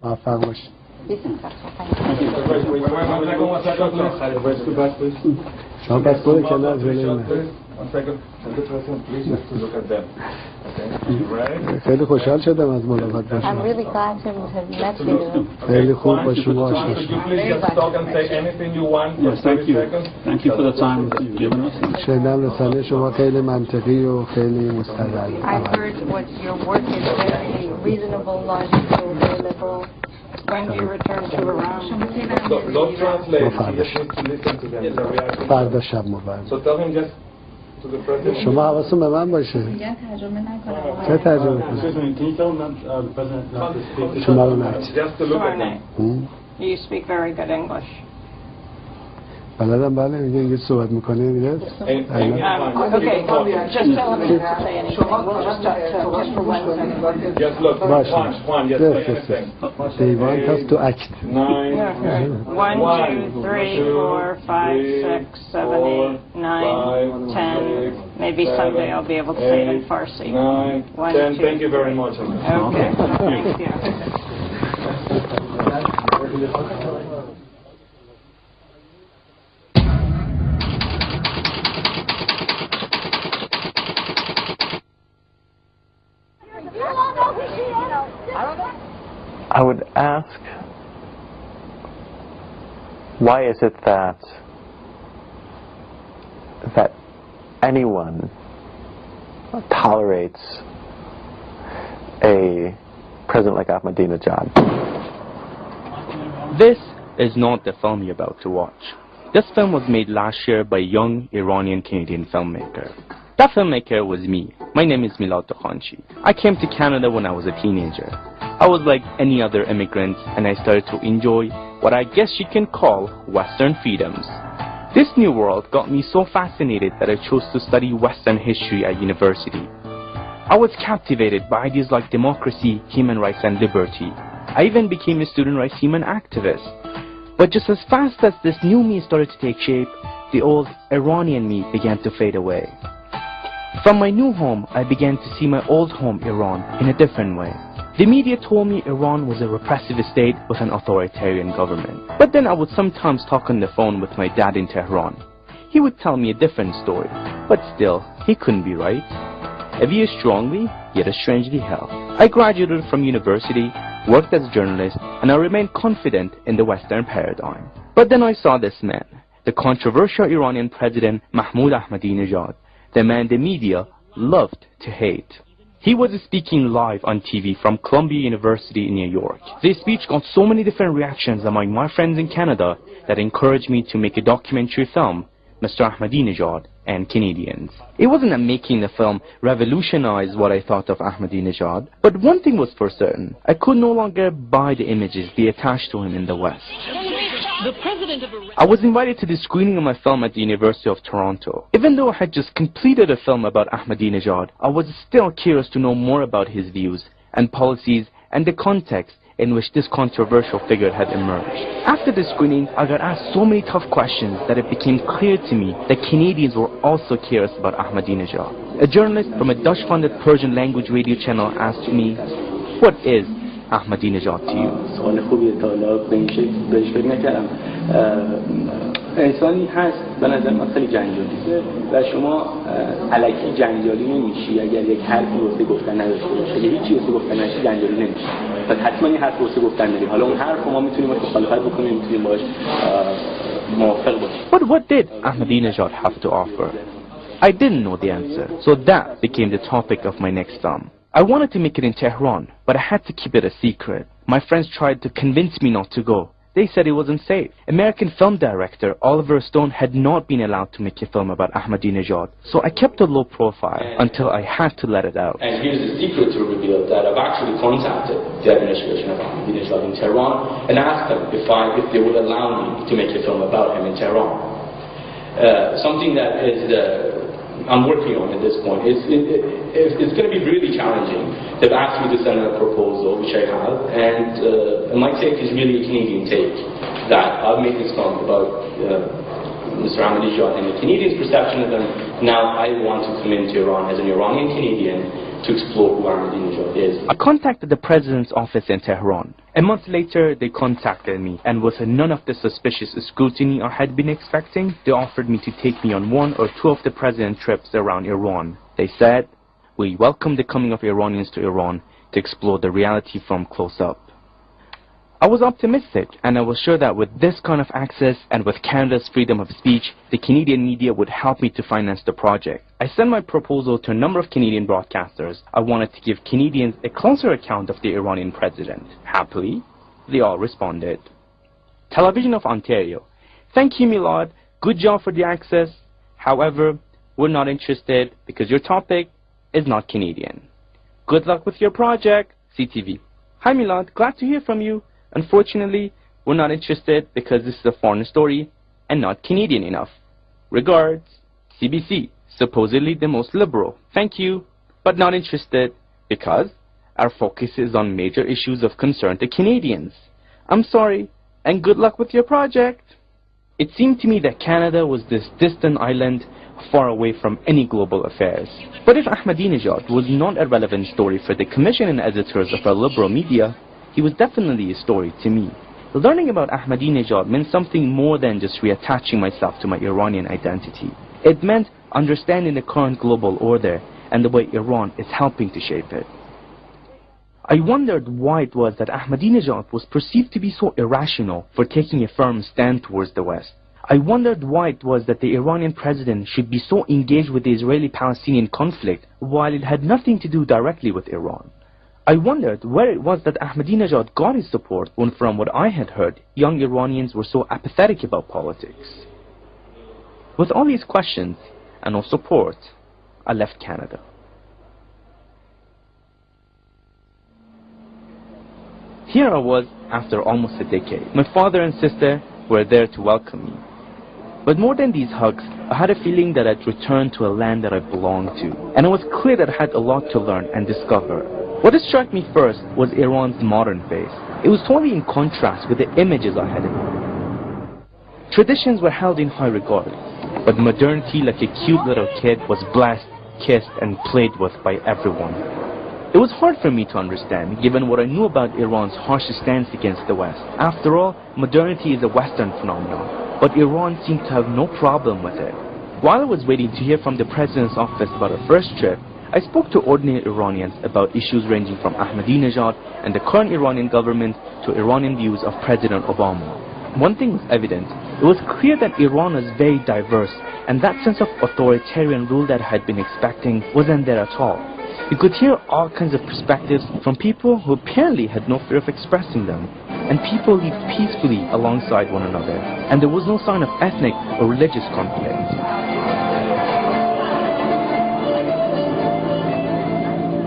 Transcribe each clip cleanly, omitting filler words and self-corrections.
موفق باشید. شما بس بوده که نه جلوی خیلی خوشحال شدم از ملاقات با شما. خیلی خوب با شما آشنا شدم. شنیدم رسانه شما خیلی منطقی و خیلی مستقل. When you return to Iran? Don't translate. You just need to listen to them. فردا شب مبارک. So tell him just to the president. شما حواستون به من باشه. چه ترجمه کنم؟ شما رو نهید. Just to look at them. You speak very good English. بلدم بله میگه انگلیسی صحبت میکنه میگه. Okay, just tell him to say anything. We'll just for 1 second. Just look. One, just say anything. They want us to act. 1, 2, 3, 4, 5, 6, 7, 8, 9, 10. Maybe someday I'll be able to say it in Farsi. 9, 10. Thank you very much. Okay, thank you. I would ask, why is it that anyone tolerates a president like Ahmadinejad? This is not the film you're about to watch. This film was made last year by a young Iranian-Canadian filmmaker. That filmmaker was me. My name is Nژاد. I came to Canada when I was a teenager. I was like any other immigrant, and I started to enjoy what I guess you can call Western freedoms. This new world got me so fascinated that I chose to study Western history at university. I was captivated by ideas like democracy, human rights, and liberty. I even became a student rights human activist. But just as fast as this new me started to take shape, the old Iranian me began to fade away. From my new home, I began to see my old home, Iran, in a different way. The media told me Iran was a repressive state with an authoritarian government. But then I would sometimes talk on the phone with my dad in Tehran. He would tell me a different story, but still, he couldn't be right. A view strongly, yet strangely held. I graduated from university, worked as a journalist, and I remained confident in the Western paradigm. But then I saw this man, the controversial Iranian president Ahmadinejad, the man the media loved to hate. He was speaking live on TV from Columbia University in New York. This speech got so many different reactions among my friends in Canada that encouraged me to make a documentary film, Mr. Ahmadinejad and Canadians. It wasn't that making the film revolutionized what I thought of Ahmadinejad, but one thing was for certain. I could no longer buy the images they attached to him in the West. I was invited to the screening of my film at the University of Toronto. Even though I had just completed a film about Ahmadinejad, I was still curious to know more about his views and policies and the context in which this controversial figure had emerged. After the screening, I got asked so many tough questions that it became clear to me that Canadians were also curious about Ahmadinejad. A journalist from a Dutch-funded Persian language radio channel asked me, "What is Ahmadinejad to you?" انسانی هست به نظر من خیلی جنجالیه و شما الکی جنجالی نمیشی اگر یک حرفی واسه گفتن نداشته باشی. اگر هیچی واسه گفتن نداشته جنجالی نمیشی. پس حتما یه حرف واسه گفتن داری. حالا اون حرف ما میتونیم باهاش مخالفت بکنیم، میتونیم باهاش موافق باشیم. But what did Ahmadinejad have to offer? I didn't know the answer, so that became the topic of my next film. I wanted to make it in Tehran, but I had to keep it a secret. My friends tried to convince me not to go. They said it wasn't safe. American film director Oliver Stone had not been allowed to make a film about Ahmadinejad, so I kept a low profile until I had to let it out. And here's the secret to reveal that I've actually contacted the administration of Ahmadinejad in Tehran and asked them if they would allow me to make a film about him in Tehran. Something that is I'm working on at this point. It's going to be really challenging. They've asked me to send a proposal, which I have, and my take is really a Canadian take. That I've made this film about Mr. Ahmadinejad and the Canadians' perception of him. Now I want to come into Iran as an Iranian Canadian to explore who Ahmadinejad is. I contacted the president's office in Tehran. A month later, they contacted me, and with none of the suspicious scrutiny I had been expecting, they offered me to take me on 1 or 2 of the president's trips around Iran. They said, "We welcome the coming of Iranians to Iran to explore the reality from close up." I was optimistic, and I was sure that with this kind of access and with Canada's freedom of speech, the Canadian media would help me to finance the project. I sent my proposal to a number of Canadian broadcasters. I wanted to give Canadians a closer account of the Iranian president. Happily, they all responded. Television of Ontario: "Thank you, Milad. Good job for the access. However, we're not interested because your topic is not Canadian. Good luck with your project." CTV: "Hi, Milad. Glad to hear from you. Unfortunately, we're not interested because this is a foreign story and not Canadian enough. Regards." CBC: "Supposedly the most liberal. Thank you, but not interested because our focus is on major issues of concern to Canadians. I'm sorry, and good luck with your project." It seemed to me that Canada was this distant island far away from any global affairs. But if Ahmadinejad was not a relevant story for the commission and editors of our liberal media, he was definitely a story to me. Learning about Ahmadinejad meant something more than just reattaching myself to my Iranian identity. It meant understanding the current global order and the way Iran is helping to shape it. I wondered why it was that Ahmadinejad was perceived to be so irrational for taking a firm stand towards the West. I wondered why it was that the Iranian president should be so engaged with the Israeli-Palestinian conflict while it had nothing to do directly with Iran. I wondered where it was that Ahmadinejad got his support when, from what I had heard, young Iranians were so apathetic about politics. With all these questions and no support, I left Canada. Here I was after almost a decade. My father and sister were there to welcome me. But more than these hugs, I had a feeling that I'd returned to a land that I belonged to. And it was clear that I had a lot to learn and discover. What struck me first was Iran's modern face. It was totally in contrast with the images I had in mind. Traditions were held in high regard, but modernity, like a cute little kid, was blessed, kissed, and played with by everyone. It was hard for me to understand, given what I knew about Iran's harsh stance against the West. After all, modernity is a Western phenomenon, but Iran seemed to have no problem with it. While I was waiting to hear from the president's office about our first trip, I spoke to ordinary Iranians about issues ranging from Ahmadinejad and the current Iranian government to Iranian views of President Obama. One thing was evident. It was clear that Iran was very diverse, and that sense of authoritarian rule that I had been expecting wasn't there at all. You could hear all kinds of perspectives from people who apparently had no fear of expressing them, and people lived peacefully alongside one another, and there was no sign of ethnic or religious conflict.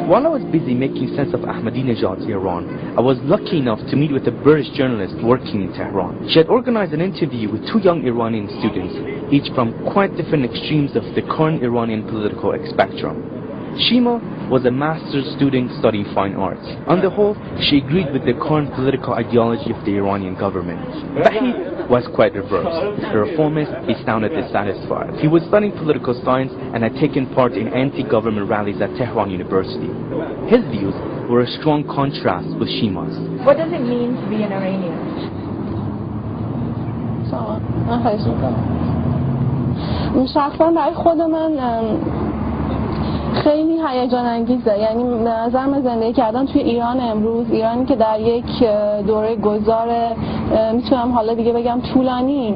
While I was busy making sense of Ahmadinejad's Iran, I was lucky enough to meet with a British journalist working in Tehran. She had organized an interview with 2 young Iranian students, each from quite different extremes of the current Iranian political spectrum. Shima was a master's student studying fine arts. On the whole, she agreed with the current political ideology of the Iranian government. Bahi was quite reversed. A reformist, he sounded dissatisfied. He was studying political science and had taken part in anti-government rallies at Tehran University. His views were a strong contrast with Shima's. What does it mean to be an Iranian? شخصا برای خود من خیلی هیجان انگیزه. یعنی به نظر من زندگی کردن توی ایران امروز، ایرانی که در یک دوره گذار میتونم حالا دیگه بگم طولانی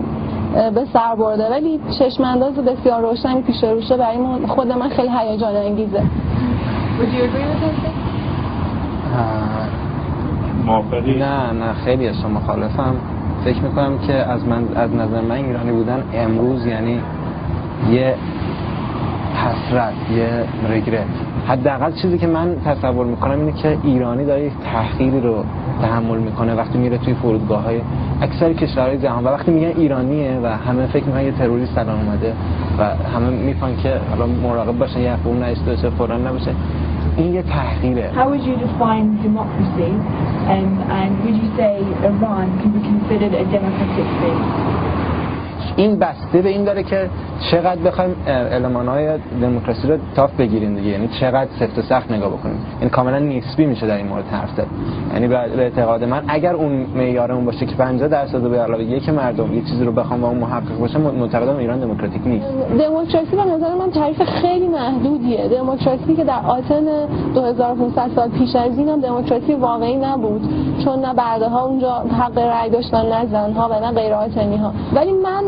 به سر برده، ولی چشم انداز بسیار روشنی پیش روشه، برای خود من خیلی هیجان انگیزه. Would you agree with this? نه خیلی از شما مخالفم. فکر میکنم که از نظر من ایرانی بودن امروز یعنی یه حسرت، یه رگرت. حداقل چیزی که من تصور میکنم اینه که ایرانی داره یک تحقیری رو تحمل میکنه وقتی میره توی فرودگاه‌های اکثر کشورهای جهان و وقتی میگن ایرانیه و همه فکر میکنن یه تروریست الان اومده و همه میفهمن که حالا مراقب باشن یه اون نشته باشه فوران نباشه. این یه تحقیره. How would you define democracy and would you say Iran can be considered a democratic state? این بسته به این داره که چقدر بخوایم المان‌های دموکراسی رو تاف بگیریم دیگه، یعنی چقدر سفت و سخت نگاه بکنیم. این کاملا نسبی میشه در این مورد حرف زد. یعنی به اعتقاد من اگر اون معیارمون باشه که 50% به علاوه یک مردم یه چیزی رو بخوام با اون محقق باشه، معتقدم ایران دموکراتیک نیست. دموکراسی به نظر من تعریف خیلی محدودیه. دموکراسی که در آتن 2500 سال پیش از این هم دموکراسی واقعی نبود، چون نه برده‌ها اونجا حق رأی داشتن، نه زن‌ها و نه غیر آتنی‌ها. ولی من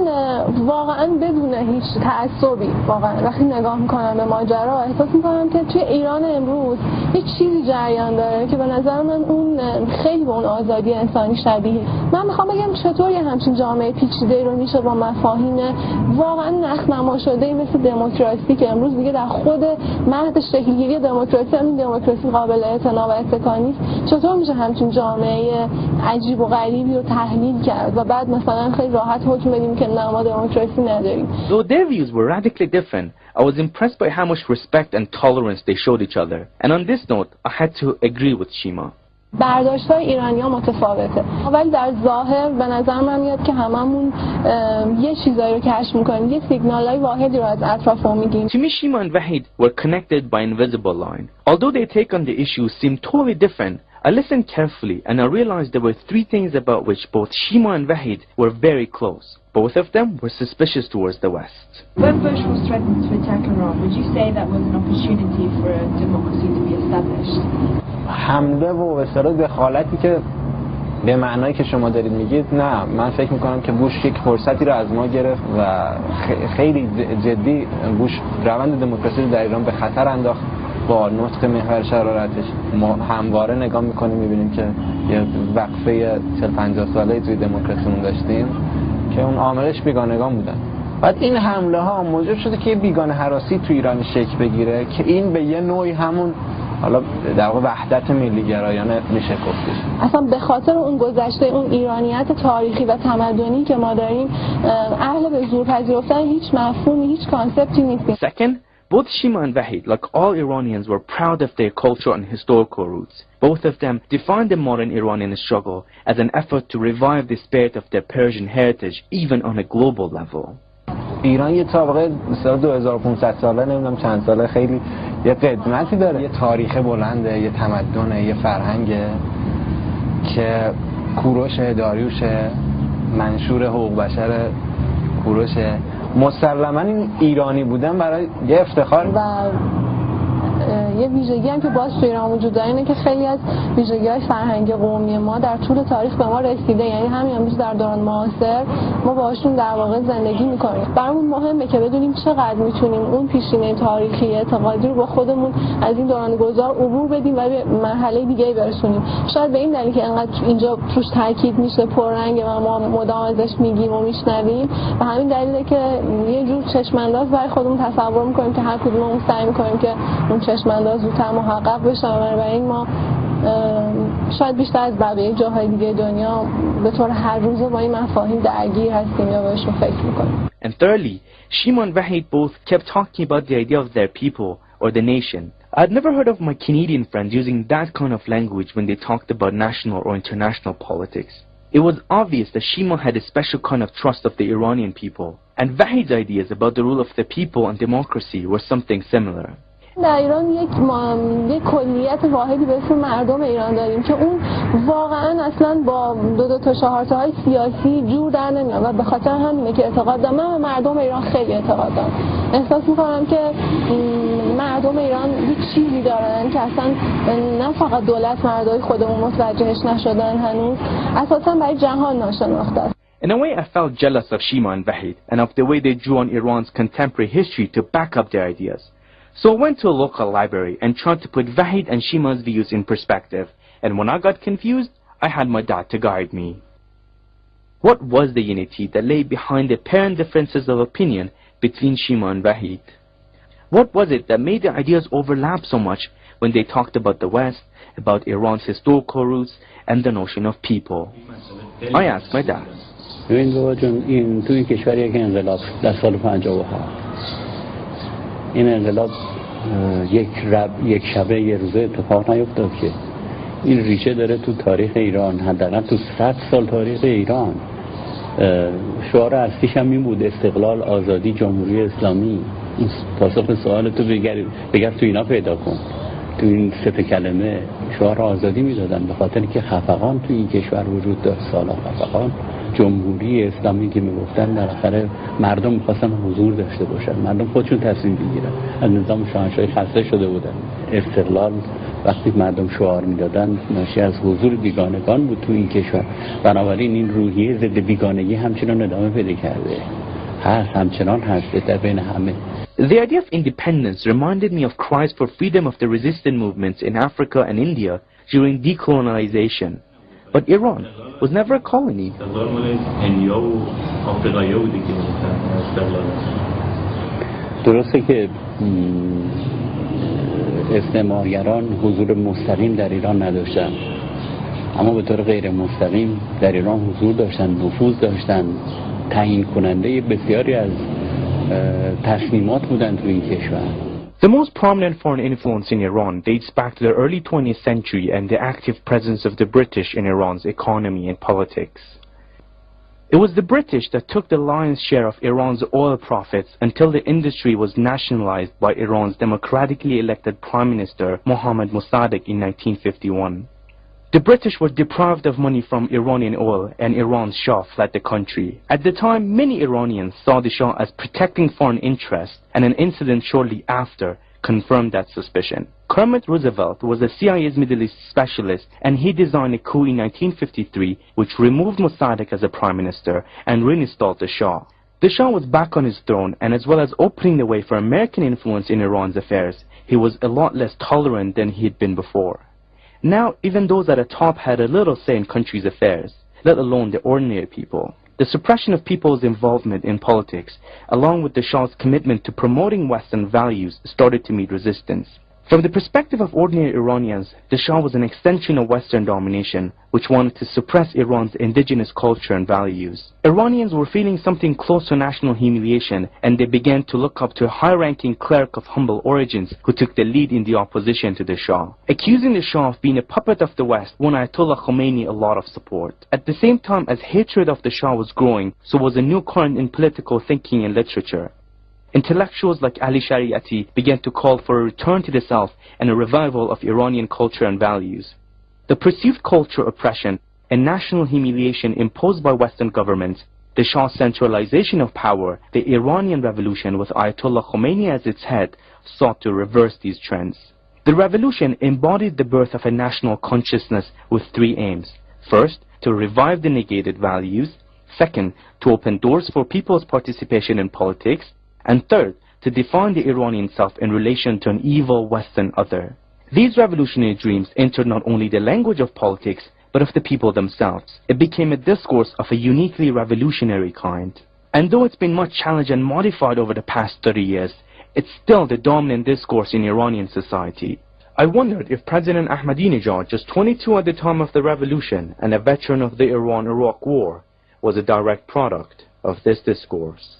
واقعا بدون هیچ تعصبی واقعا وقتی نگاه میکنم به ماجرا احساس میکنم که توی ایران امروز یه چیزی جریان داره که به نظر من اون خیلی به اون آزادی انسانی شبیه. من میخوام بگم چطور یه همچین جامعه پیچیده رو میشه با مفاهیم واقعا نخنما شده مثل دموکراسی که امروز دیگه در خود مهد شکلگیری دموکراسی همین دموکراسی قابل اعتنا و اتکا نیست، چطور میشه همچین جامعه عجیب و غریبی رو تحلیل کرد و بعد مثلا خیلی راحت حکم بدیم که نه ما دموکراسی نداریم. Though their views were radically different, I was impressed by how much respect and tolerance they showed each other. And on this note, I had to agree with Shima. برداشت‌های ایرانی‌ها متفاوته، ولی در ظاهر به نظر من میاد که هممون یه چیزایی رو کشف می‌کنیم، یه سیگنال‌های واحدی رو از اطرافمون می‌گیریم. To me, Shima and Wahid were connected by an invisible line. Although their take on the issue seemed totally different, I listened carefully and I realized there were three things about which both Shima and Wahid were very close. Both of them were suspicious towards the West. When Bush was threatened to attack Iran, would you say that was an opportunity for a democracy to be established? حمله و به اصطلاح دخالتی که به معنایی که شما دارید میگید، نه، من فکر میکنم که بوش یک فرصتی رو از ما گرفت و خیلی جدی بوش روند دموکراسی رو در ایران به خطر انداخت. با نطق محور شرارتش ما همواره نگاه میکنیم میبینیم که یه وقفه 40-50 ساله توی دموکراسیمون داشتیم که اون عاملش بیگانگان بودن. بعد این حمله ها موجب شده که یه بیگانه هراسی تو ایران شکل بگیره که این به یه نوعی همون حالا در واقع وحدت ملی‌گرایانه میشه گفتش. اصلا به خاطر اون گذشته، اون ایرانیت تاریخی و تمدنی که ما داریم، اهل به زور پذیرفتن هیچ مفهومی، هیچ کانسپتی نیستیم. Second, both Shima and Wahid, like all Iranians, were proud of their culture and historical roots. Both of them defined the modern Iranian struggle as an effort to revive the spirit of their Persian heritage, even on a global level. ایران یه سابقه مثلا 2500 ساله نمیدونم چند ساله خیلی یه قدمتی داره، یه تاریخ بلنده، یه تمدن، یه فرهنگه که کوروش داریوشه، منشور حقوق بشر کوروشه. مسلماً این ایرانی بودن برای یه افتخار و یه ویژگی هم که باز تو ایران وجود داره اینه که خیلی از ویژگی‌های فرهنگی قومی ما در طول تاریخ به ما رسیده، یعنی همین امروز در دوران معاصر ما باهاشون در واقع زندگی می‌کنیم. برامون مهمه که بدونیم چقدر می‌تونیم اون پیشینه تاریخی اعتقادی رو با خودمون از این دوران گذار عبور بدیم و به مرحله دیگه‌ای برسونیم. شاید به این دلیل که انقدر اینجا توش تاکید میشه پررنگ و ما مدام ازش میگیم و میشنویم، و همین دلیله که یه جور چشم‌انداز برای خودمون تصور می‌کنیم که هر کدوممون سعی می‌کنیم که اون چشم‌انداز زودتر محقق بشه. بنابراین ما شاید بیشتر از بقیه جاهای دیگه دنیا به طور هر روزه با این مفاهیم درگیر هستیم یا بهشون فکر میکنیم. And thirdly, Shima and Wahid both kept talking about the idea of their people or the nation. I'd never heard of my Canadian friends using that kind of language when they talked about national or international politics. It was obvious that Shima had a special kind of trust of the Iranian people, and Wahid's ideas about the rule of the people and democracy were something similar. در ایران یک کلیت واحدی به اسم مردم ایران داریم که اون واقعا اصلا با دو تا چهارتاهای سیاسی جور در نمیاد و به خاطر همینه که اعتقاد دارم. من به مردم ایران خیلی اعتقاد دارم. احساس میکنم که مردم ایران یک چیزی دارن که اصلا نه فقط دولت مردای خودمون متوجهش نشدن هنوز، اساسا برای جهان ناشناخته است. In a way, I felt jealous of Shima and Wahid and of the way they drew on Iran's contemporary history to back up their ideas. So I went to a local library and tried to put Wahid and Shima's views in perspective, and when I got confused, I had my dad to guide me. What was the unity that lay behind the apparent differences of opinion between Shima and Wahid? What was it that made their ideas overlap so much when they talked about the West, about Iran's historical roots, and the notion of people? I asked my dad. ببین بابا جون، این توی کشور یک انقلاب در سال 57 این انقلاب یک شبه یه روزه اتفاق نیفتاد که این ریشه داره تو تاریخ ایران، حداقل تو 100 سال تاریخ ایران. شعار اصلیش هم این بود: استقلال، آزادی، جمهوری اسلامی. این پاسخ به سوال تو بگر تو اینا پیدا کن. تو این سه کلمه شعار آزادی میدادن، به خاطر اینکه خفقان تو این کشور وجود داشت. سالا خفقان، جمهوری اسلامی که میگفتن، بالاخره مردم میخواستن حضور داشته باشن، مردم خودشون تصمیم بگیرن. از نظام شاهنشاهی خسته شده بودن. استقلال وقتی مردم شعار میدادن ناشی از حضور بیگانگان بود تو این کشور. بنابراین این روحیه ضد بیگانگی همچنان ادامه پیدا کرده، همچنان هست در بین همه. The idea of independence reminded me of cries for freedom of the resistance movements in Africa and India during decolonization. But Iran was never a colony. درسته که استعمارگران حضور مستقیم در ایران نداشتن، اما به طور غیر مستقیم در ایران حضور داشتن، نفوذ داشتن، تعیین کننده بسیاری از تصمیمات بودن تو این کشور. The most prominent foreign influence in Iran dates back to the early 20th century and the active presence of the British in Iran's economy and politics. It was the British that took the lion's share of Iran's oil profits until the industry was nationalized by Iran's democratically elected Prime Minister Mohammad Mossadegh in 1951. The British were deprived of money from Iranian oil and Iran's Shah fled the country. At the time, many Iranians saw the Shah as protecting foreign interests, and an incident shortly after confirmed that suspicion. Kermit Roosevelt was the CIA's Middle East specialist, and he designed a coup in 1953 which removed Mossadegh as a prime minister and reinstalled the Shah. The Shah was back on his throne, and as well as opening the way for American influence in Iran's affairs, he was a lot less tolerant than he had been before. Now, even those at the top had a little say in country's affairs, let alone the ordinary people. The suppression of people's involvement in politics, along with the Shah's commitment to promoting Western values, started to meet resistance. From the perspective of ordinary Iranians, the Shah was an extension of Western domination, which wanted to suppress Iran's indigenous culture and values. Iranians were feeling something close to national humiliation, and they began to look up to a high-ranking cleric of humble origins who took the lead in the opposition to the Shah. Accusing the Shah of being a puppet of the West won Ayatollah Khomeini a lot of support. At the same time as hatred of the Shah was growing, so was a new current in political thinking and literature. Intellectuals like Ali Shariati began to call for a return to the South and a revival of Iranian culture and values. The perceived cultural oppression and national humiliation imposed by Western governments, the Shah's centralization of power, the Iranian Revolution with Ayatollah Khomeini as its head, sought to reverse these trends. The revolution embodied the birth of a national consciousness with three aims. First, to revive the negated values. Second, to open doors for people's participation in politics. And third, to define the Iranian self in relation to an evil Western other. These revolutionary dreams entered not only the language of politics, but of the people themselves. It became a discourse of a uniquely revolutionary kind. And though it's been much challenged and modified over the past 30 years, it's still the dominant discourse in Iranian society. I wondered if President Ahmedی, just 22 at the time of the revolution and a veteran of the Iran-Iraq war, was a direct product of this discourse.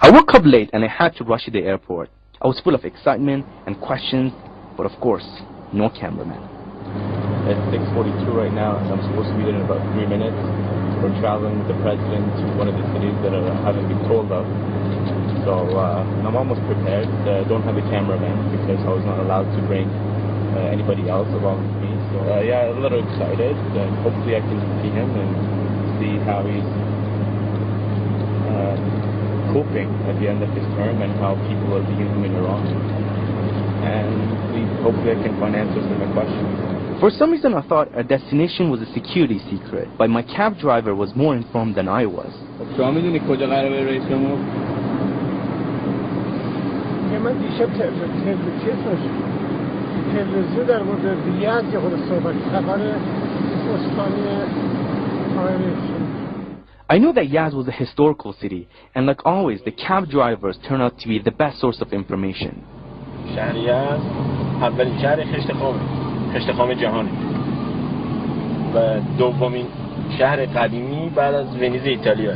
I woke up late and I had to rush to the airport. I was full of excitement and questions, but of course, no cameraman. It's 6:42 right now, and I'm supposed to be there in about 3 minutes. We're traveling with the president to one of the cities that I haven't been told of. So I'm almost prepared. Don't have a cameraman because I was not allowed to bring anybody else along with me. So yeah, a little excited. Hopefully I can see him and see how he's coping at the end of his term and how people are viewing him in Iran. And hopefully I can find answers to my questions. For some reason I thought our destination was a security secret, but my cab driver was more informed than I was. I knew that Yazd was a historical city, and like always, the cab drivers turned out to be the best source of information. شهر یزد اولین شهر خشت خام جهانه و دومین شهر قدیمی بعد از ونیز ایتالیا.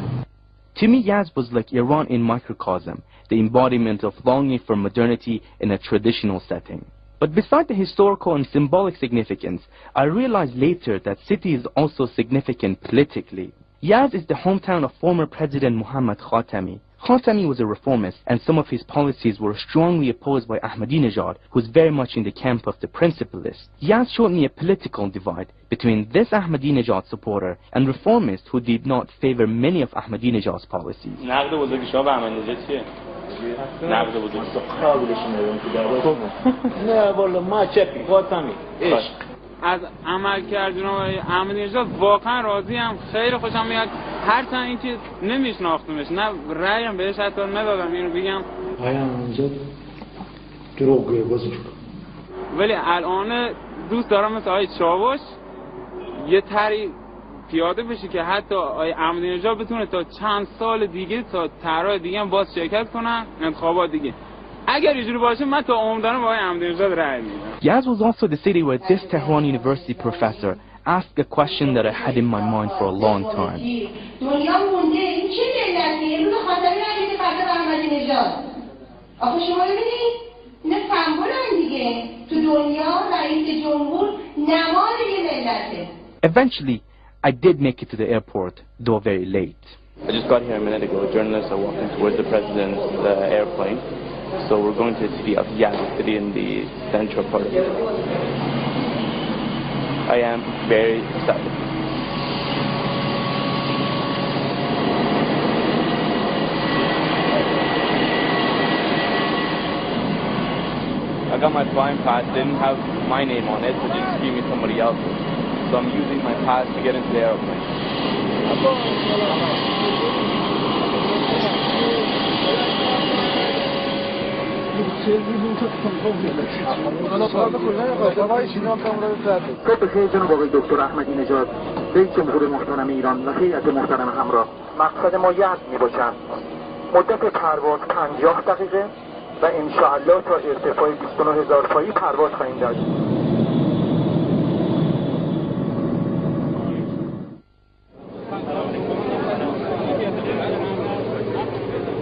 To me, Yazd was like Iran in microcosm, the embodiment of longing for modernity in a traditional setting. But beside the historical and symbolic significance, I realized later that city is also significant politically. Yazd is the hometown of former President Muhammad Khatami. Khatami was a reformist, and some of his policies were strongly opposed by Ahmadi Nژاد, who was very much in the camp of the principalists. Yazd showed me a political divide between this Ahmadi Nژاد supporter and reformists who did not favor many of Ahmadi Nژاد's policies. نقد بزرگ شاه به احمدی نژاد چیه؟ نقد بزرگ قابلش نه والا ما چپی خاتمی عشق از عملکرد جناب احمدی نژاد واقعا راضی ام. خیلی خوشم میاد، هرچند اینکه نمیشناختمش، نه رأیم بهش حتی ندادم اینو بگم. احمدی نژاد دروغگوی بزرگ، ولی الان دوست دارم مثل آقای چاوش یه طرحی پیاده بشه که حتی آقای احمدی نژاد بتونه تا چند سال دیگه تا طرح دیگه هم باز شرکت کنن انتخابات دیگه. اگر اینجوری باشه من تا عمرم با آقای احمدی نژاد رأی میدم. Yazd was also the city where this Tehran University professor asked a question that I had in my mind for a long time. دنیا مونده این چه ملتیه؟ اینو خاطری ندیده فردا احمدی نژاد. آخه شما ببینید اینا سمبولن دیگه. تو دنیا رئیس جمهور نماد یه ملته. Eventually, I did make it to the airport, though very late. I just got here a minute ago. Journalists are walking towards the president's airplane. So we're going to the city of Yazd, city in the central part of it. I am very excited. I got my flying pass, didn't have my name on it, so just gave me somebody else's. So I'm using my pass to get into the airplane. بخیر جناب آقای دکتر احمدی نژاد، رئیس جمهور محترم ایران و هیئت محترم همراه. مقصد ما یزد میباشد. مدت پرواز 50 دقیقه و انشاءالله تا ارتفاع 29,000 پایی پرواز خواهیم داشت.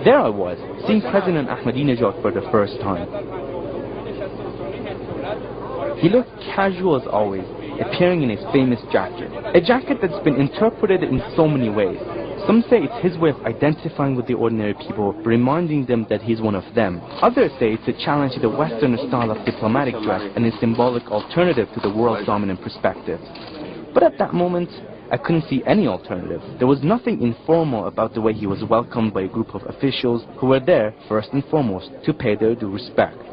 There I was, seeing President Ahmadi Nژاد for the first time. He looked casual as always, appearing in his famous jacket. A jacket that's been interpreted in so many ways. Some say it's his way of identifying with the ordinary people, reminding them that he's one of them. Others say it's a challenge to the Western style of diplomatic dress and a symbolic alternative to the world's dominant perspective. But at that moment, I couldn't see any alternative. There was nothing informal about the way he was welcomed by a group of officials who were there, first and foremost, to pay their due respects.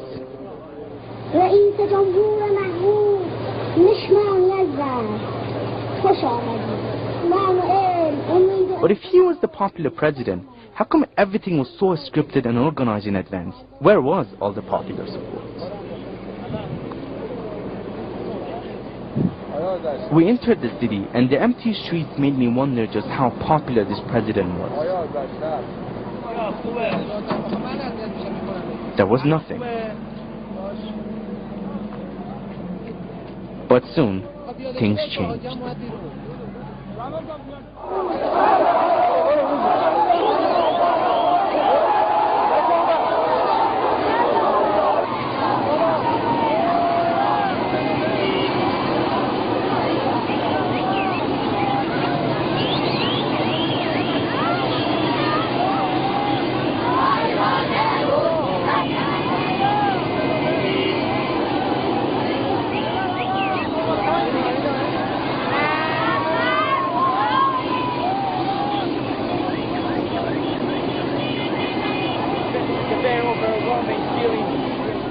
But if he was the popular president, how come everything was so scripted and organized in advance? Where was all the popular support? We entered the city, and the empty streets made me wonder just how popular this president was. There was nothing. But soon, things changed.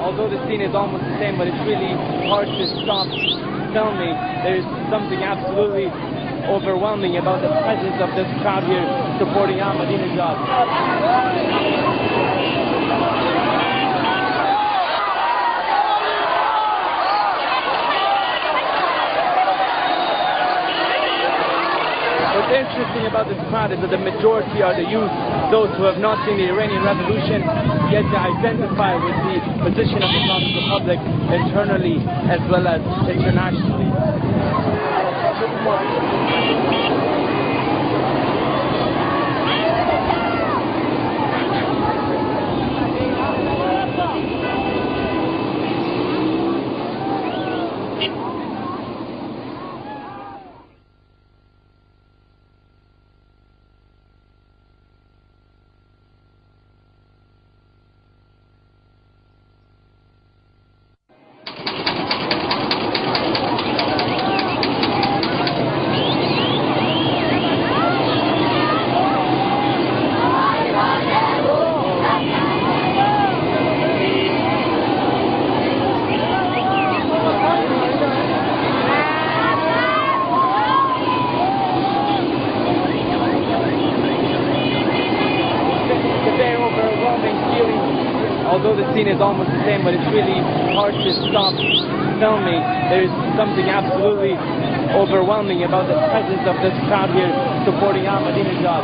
Although the scene is almost the same, but it's really hard to stop filming. There's something absolutely overwhelming about the presence of this crowd here supporting Ahmadi Nژاد. What's interesting about this crowd is that the majority are the youth, those who have not seen the Iranian Revolution, yet they identify with the position of the Islamic Republic internally as well as internationally. Although the scene is almost the same, but it's really hard to stop filming. There's something absolutely overwhelming about the presence of this crowd here supporting Ahmadinejad.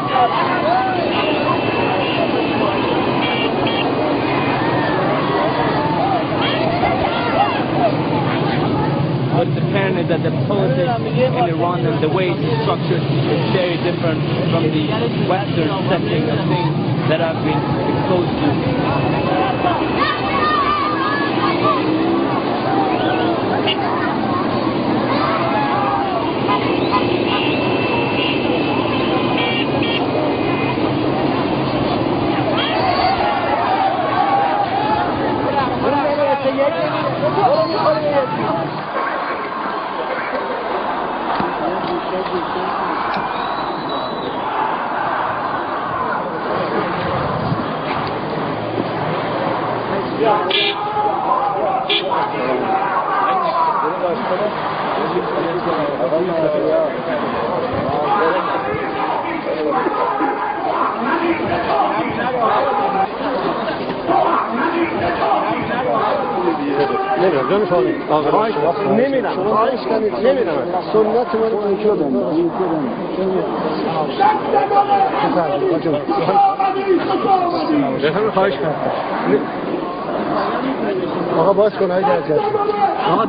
What's apparent is that the politics in Iran and the way it's structured is very different from the Western setting of things that I've been exposed to. آقا باز کن های درجت آقا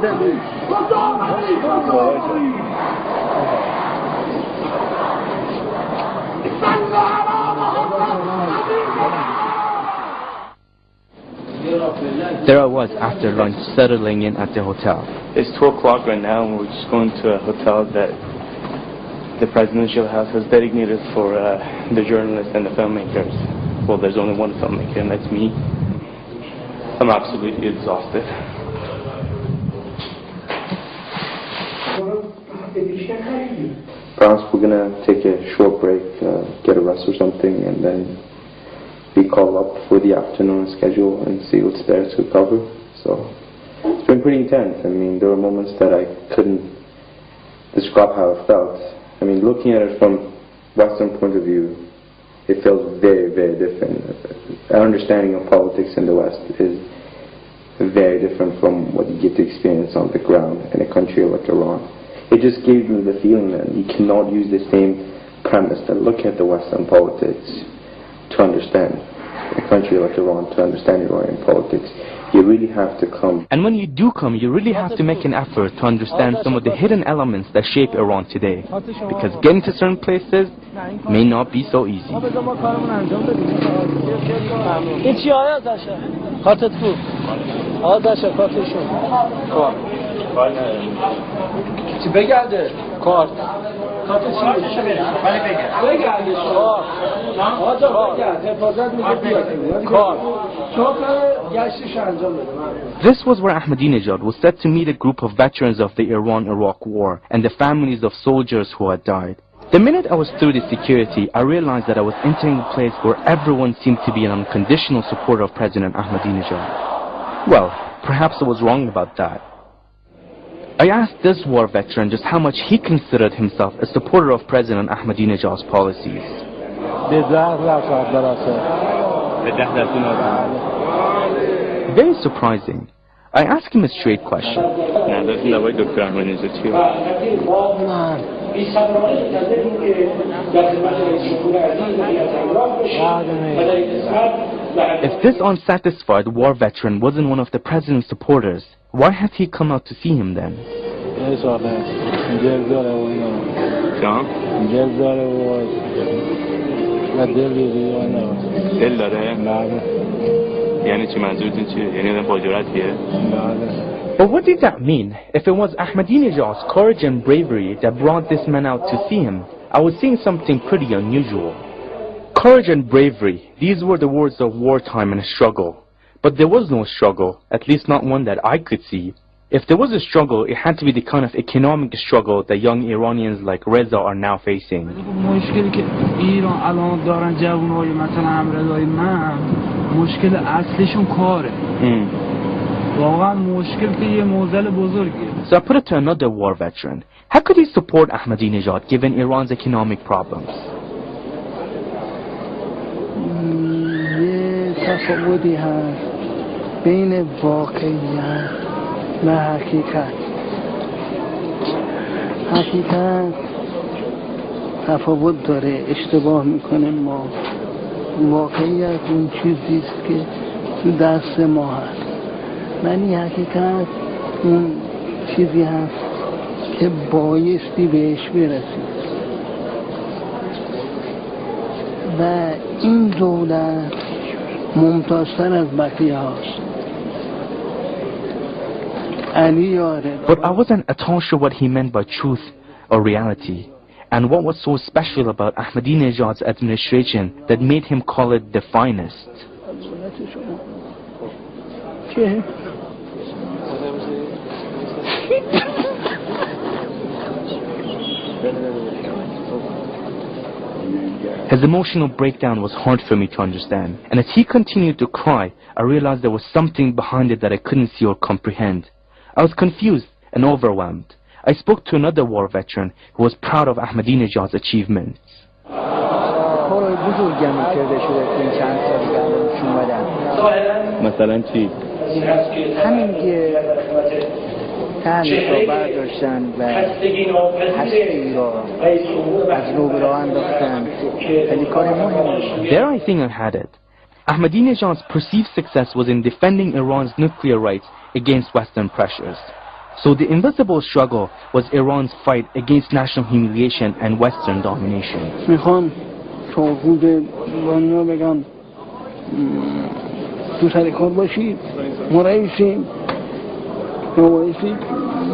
There I was after lunch, settling in at the hotel. It's 2 o'clock right now, and we're just going to a hotel that the presidential house has designated for the journalists and the filmmakers. Well, there's only one filmmaker, and that's me. I'm absolutely exhausted. Perhaps we're gonna take a short break, get a rest or something, and then be called up for the afternoon schedule and see what's there to cover. So it's been pretty intense. I mean, there were moments that I couldn't describe how I felt. I mean, looking at it from Western point of view, it feels very, very different. Our understanding of politics in the West is very different from what you get to experience on the ground in a country like Iran. It just gave me the feeling that you cannot use the same premise to look at the Western politics to understand a country like Iran, to understand Iranian politics. You really have to come. And when you do come, you really have to make an effort to understand some of the hidden elements that shape Iran today. Because getting to certain places may not be so easy. This was where Ahmadinejad was said to meet a group of veterans of the Iran-Iraq War and the families of soldiers who had died. The minute I was through the security, I realized that I was entering a place where everyone seemed to be an unconditional supporter of President Ahmadinejad. Well, perhaps I was wrong about that. I asked this war veteran just how much he considered himself a supporter of President Ahmadinejad's policies. Very surprising. I asked him a straight question. بی‌صبرانه منتظریم که در خدمت رئیس جمهور عزیز و هیئت همراه باشیم و در این قسمت If this unsatisfied war veteran wasn't one of the president's supporters, why had he come out to see him then? دل داره؟ یعنی چی منظورتون چیه؟ یعنی با جرأتیه؟ But what did that mean? If it was Ahmadinejad's courage and bravery that brought this man out to see him, I was seeing something pretty unusual. Courage and bravery, these were the words of wartime and struggle. But there was no struggle, at least not one that I could see. If there was a struggle, it had to be the kind of economic struggle that young Iranians like Reza are now facing. مشکلی که ایران الان دارن جوانای مثلا همرضای من مشکل اصلیشون کاره. واقعا مشکل که یه معضل بزرگیه. So I put it to another war veteran. How could he support Ahmadinejad given Iran's economic problems? یه تفاوتی هست بین واقعیت و حقیقت. حقیقت تفاوت داره، اشتباه میکنه ما. واقعیت اون چیزیست که تو دست ما هست. ولی حقیقت اون چیزی هست که بایستی بهش برسید. و این دولت ممتازتر از بقیه هاست. But I wasn't at all sure what he meant by truth or reality, and what was so special about Ahmadinejad's administration that made him call it the finest. His emotional breakdown was hard for me to understand, and as he continued to cry, I realized there was something behind it that I couldn't see or comprehend. I was confused and overwhelmed. I spoke to another war veteran who was proud of Ahmadinejad's achievements. مثلا چی؟ همین که تعلیق را برداشتن و هستی را از رو به راه انداختن خیلی کار مهمه. There I think I had it. Ahmadinejad's perceived success was in defending Iran's nuclear rights against Western pressures. So the invisible struggle was Iran's fight against national humiliation and Western domination. میخوام توقود دنیا بگم تو سر کار باشید، مرئیسیم، نوایسید،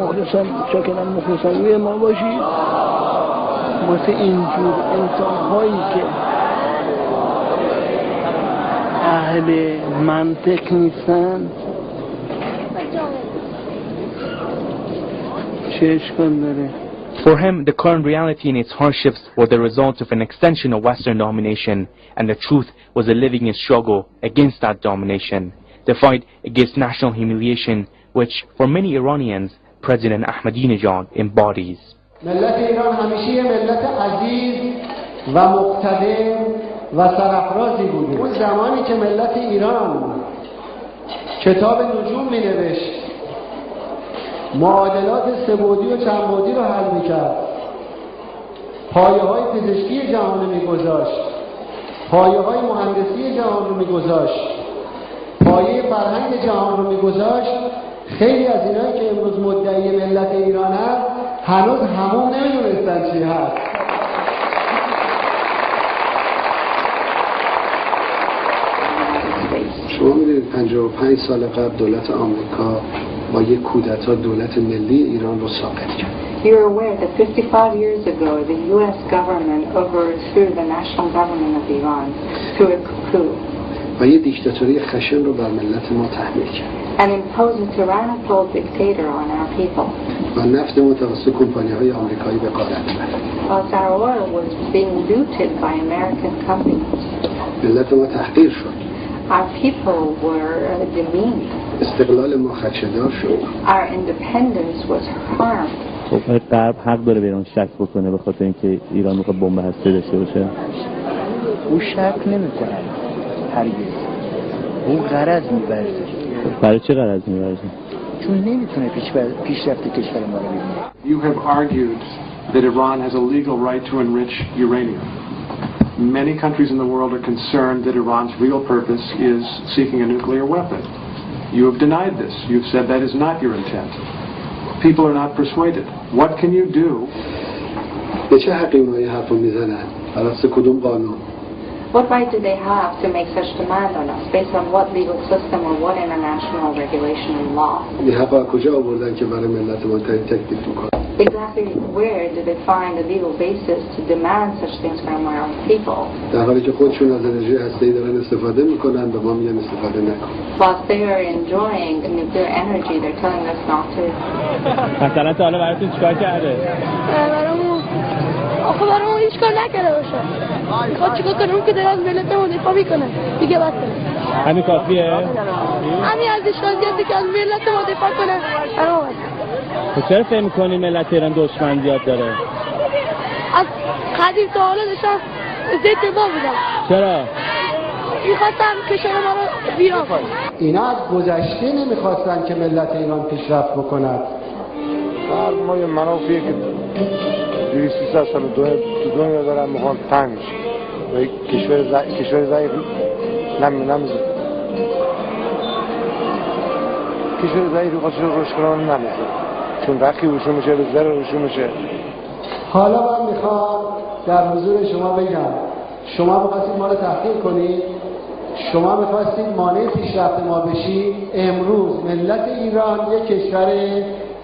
مخلصم، شکلم مخلصم ما باشید. واسه اینجور انسان‌هایی که اهل منطق نیستن چه اشکال داره؟ For him, the current reality and its hardships were the result of an extension of Western domination, and the truth was a living struggle against that domination, the fight against national humiliation, which, for many Iranians, President Ahmadinejad embodies. ملت ایران همیشه ملت عزیز و مقتدر و سرافرازی بوده. اون زمانی که ملت ایران کتاب نجوم می نوشت، معادلات سه‌بعدی و چندبعدی رو حل می‌کرد، پایه‌های پزشکی جهان رو می‌گذاشت، پایه‌های مهندسی جهان رو می‌گذاشت، پایه فرهنگ جهان رو می‌گذاشت، خیلی از اینایی که امروز مدعی ملت ایران هست هنوز همون نمی‌دونستن چی هست. شما می‌دونید 55 سال قبل دولت آمریکا با یک کودتا دولت ملی ایران رو ساقط کرد. You're aware that 55 years ago the U.S. government overthrew the national government of Iran through a coup. و یه دیکتاتوری خشن رو بر ملت ما تحمیل کرد. And imposed a tyrannical dictator on our people. و نفت ما توسط کمپانی‌های آمریکایی به غارت رفت. Whilst our oil was being looted by American companies. ملت ما تحقیر شد. Our people were demeaned. استقلال ما خدشه‌دار شد. Our independence was harmed. خب غرب حق داره به ایران شک بکنه به خاطر اینکه ایران میخواد بمب هسته داشته باشه. او شک نمیکنه هرگز. او غرض می‌ورزه. برای چه غرض می‌ورزه؟ چون نمیتونه پیشرفت کشور ما رو ببینه. You have argued that Iran has a legal right to enrich uranium. Many countries in the world are concerned that Iran's real purpose is seeking a nuclear weapon. You have denied this. You've said that is not your intent. People are not persuaded. What can you do? What right do they have to make such demand on us? Based on what legal system or what international regulation and law? Exactly where do they find the legal basis to demand such things from our own people? Whilst they are enjoying nuclear energy, they're telling us not to. مثلا تا حالا براتون چیکار کرده؟ آخه برامون هیچ کار نکرده باشه. میخواد چیکار کنه؟ اون که داره از ملت ما دفاع میکنه. دیگه بس. همین کافیه؟ همین ارزش‌ها زیاده که از ملت ما دفاع کنه. خب چرا فکر می‌کنی ملت ایران دشمن زیاد داره؟ از قدیم تا حالا داشتن ذکر ما بودن. چرا؟ میخواستن کشور ما رو ویران کنن. اینا از گذشته نمیخواستن که ملت ایران پیشرفت بکند. ما یه منافعی که 200 سال دنیا دارن میخوان تنگ و یک کشور ضعیف نمیزه. کشور ضعیفی خواست روش کنن نمیزه. چون رقی روشون میشه به ذره روشون میشه. حالا من میخوام در حضور شما بگم شما میخواستید ما رو تحقیر کنید، شما میخواستید مانع پیشرفت ما بشید. امروز ملت ایران یک کشور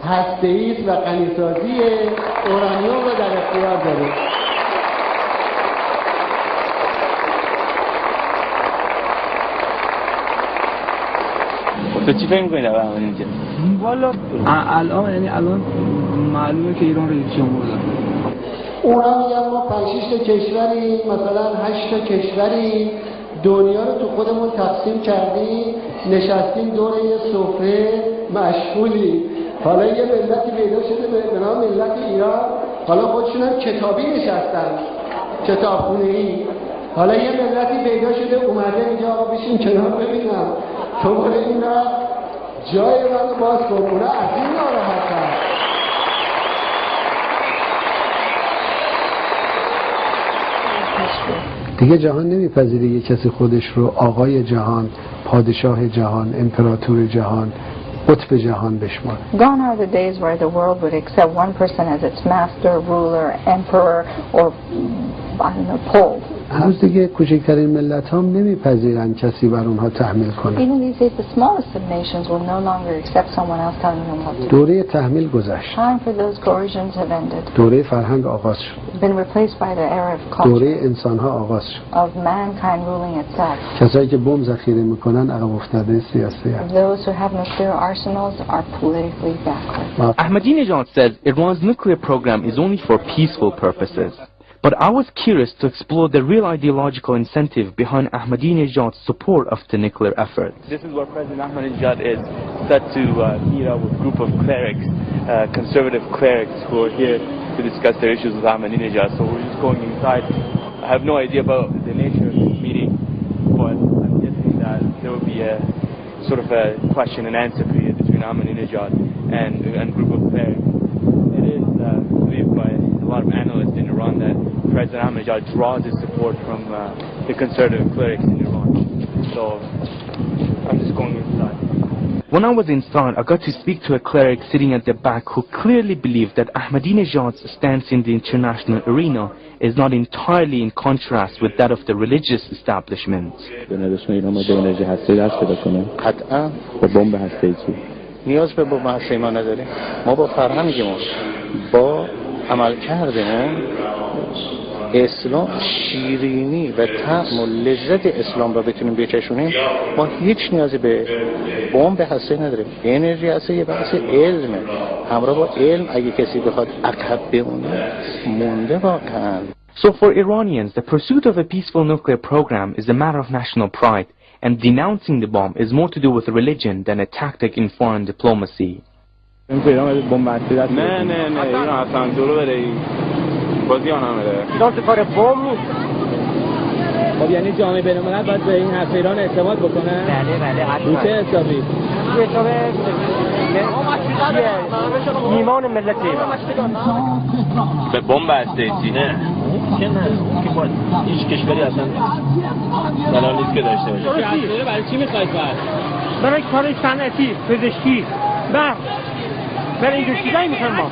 هسته‌ای است و غنیسازی اورانیوم رو در اختیار داره. تو چی فکر می‌کنی در همین اینجا؟ والا الان معلومه که ایران رئیس جمهور داره. اونا میگن ما 5-6 تا کشوریم، مثلا 8 تا کشوریم، دنیا رو تو خودمون تقسیم کردیم، نشستیم دور یه سفره مشغولی. حالا یه ملتی پیدا شده به نام ملت ایران، حالا خودشون هم کتابی نشستن، کتابخونه‌ای. حالا یه ملتی پیدا شده اومده میگه آقا بشین کنار ببینم تو برای اینا جای من رو باز کن. اونا از این ناراحتن. دیگه جهان نمیپذیره یه کسی خودش رو آقای جهان، پادشاه جهان، امپراتور جهان، قطب جهان بشماره. Gone are the days where the world would accept one person as its master, ruler, emperor, or I don't know, pope. هنوز دیگه کوچکترین ملت هم نمیپذیرن کسی بر اونها تحمیل کنه. Even these days, the smallest of nations will no longer accept someone else telling them what to do. دوره تحمیل گذشت. Time for those coercions have ended. دوره فرهنگ آغاز شد. Been replaced by the era of culture. دوره انسان‌ها آغاز شد. Of mankind ruling itself. کسایی که بمب ذخیره میکنن عقب افتاده سیاسی هستند. Those who have nuclear arsenals are politically backward. Ahmadi Nژاد says Iran's nuclear program is only for peaceful purposes. But I was curious to explore the real ideological incentive behind Ahmadi Nژad's support of the nuclear effort. This is where President Ahmadinejad is set to meet up with a group of clerics, conservative clerics who are here to discuss their issues with Ahmadinejad. So we're just going inside. I have no idea about the nature of this meeting, but I'm guessing that there will be a sort of a question and answer period between Ahmadinejad and a group of clerics. It is believed by a lot of analysts in Iran that President Ahmadinejad draws his support from the conservative clerics in Iran. So I'm just going inside. When I was inside, I got to speak to a cleric sitting at the back who clearly believed that Ahmadinejad's stance in the international arena is not entirely in contrast with that of the religious establishment. نیاز به بمب هسته‌ای ما نداریم. ما با فرهنگمون، با عملکردمون اسلام، شیرینی و طعم و لذت اسلام را بتونیم بچشونیم، ما هیچ نیازی به بمب هسته‌ای نداریم. انرژی هسته‌ای یه بحث علمه. همراه با علم اگه کسی بخواد عقب بمونه، مونده واقعاً. So for Iranians, the pursuit of a peaceful nuclear program is a matter of national pride, and denouncing the bomb is more to do with religion than a tactic in foreign diplomacy. نه ایران اصلا جلو بره بازی ها نمیره. ایران سفاره بمب نیست. خب یعنی جامعه بین‌الملل باید به این حرف ایران اعتماد بکنه؟ بله حتما. چه حسابی؟ حساب ایمان ملت ایران. به بمب هسته سینه که نه که باید هیچ کشوری اصلا بلال نیست که داشته باشه. برای چی میخواید بعد؟ برای کار صنعتی، پزشکی، برای این چیزایی میخوایم ما.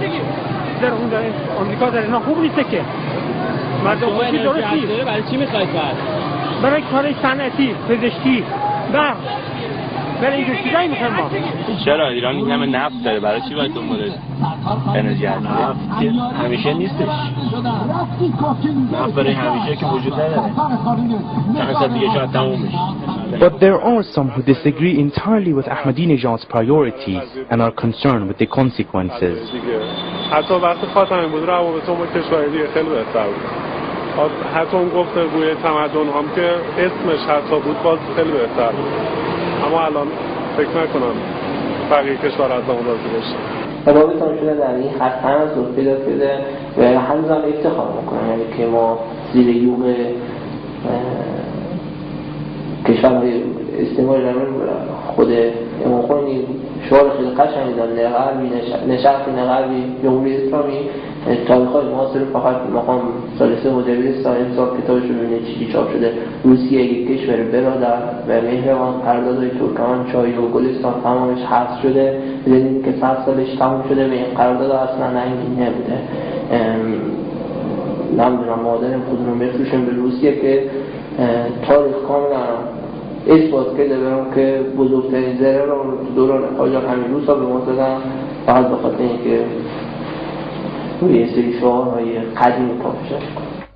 در اون در آمریکا در اینا خوب نیست که مردم خوبی درست نیست. برای چی میخواید بعد؟ برای کار صنعتی، پزشکی، برای این چیزایی میخوایم ما. چرا ایران این همه نفت داره، برای چی باید دنبال انرژی نفت که همیشه نیستش. نفت برای همیشه که وجود نداره. چند سال دیگه شاید تموم بشه. But there are some who disagree entirely with Ahmadinejad's priorities and are concerned with the consequences. حتی وقتی خاتمی بود روابط با کشورهای دیگه خیلی بهتر بود. حتی اون گفتگوی تمدن هم که اسمش حتی بود باز خیلی بهتر بود. اما الان فکر نکنم بقیه کشور از اون راضی بشه. روابطمون شده در این خط هنوز رو پیدا کرده و هنوز هم افتخار میکنم یعنی که ما زیر یوغ کشورهای استعماری خود امام خمینی شعار خیلی قشنگی داد نشأت نقربی جمهوری اسلامی تاریخ‌های معاصر فقط مقام ثالثه مدرس امسال کتابش رو ببینید چی چاپ شده روسیه یک کشور برادر و مهربان پردازهای ترکمان چای و گلستان تمامش حذف شده بدونید که 100 سالش تموم شده و این قرارداد اصلا ننگین نبوده نمیدونم مادرم خودمون میفروشیم به روسیه که تاریخ کاملا اثبات کرده برام که بزرگترین ضرر رو دوران قاجار همین روسا به ما دادن فقط به خاطر اینکه روی این سری شعارهای قدیمی پاپشه.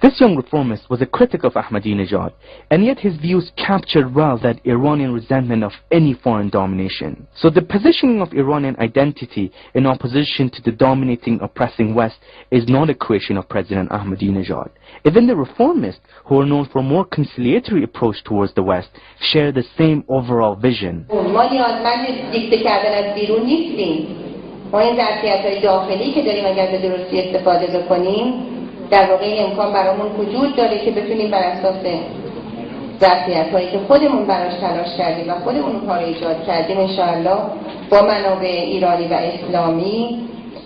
This young reformist was a critic of Ahmadinejad, and yet his views captured well that Iranian resentment of any foreign domination. So the positioning of Iranian identity in opposition to the dominating, oppressing West is not a creation of President Ahmadinejad. Even the reformists, who are known for a more conciliatory approach towards the West, share the same overall vision. ما نیازمند دیکته کردن از بیرون نیستیم. ما این ظرفیت‌های داخلی که داریم اگر به درستی استفاده بکنیم در واقع این امکان برامون وجود داره که بتونیم بر اساس ظرفیت‌هایی که خودمون براش تلاش کردیم و خودمون اونها رو ایجاد کردیم انشاءالله با منابع ایرانی و اسلامی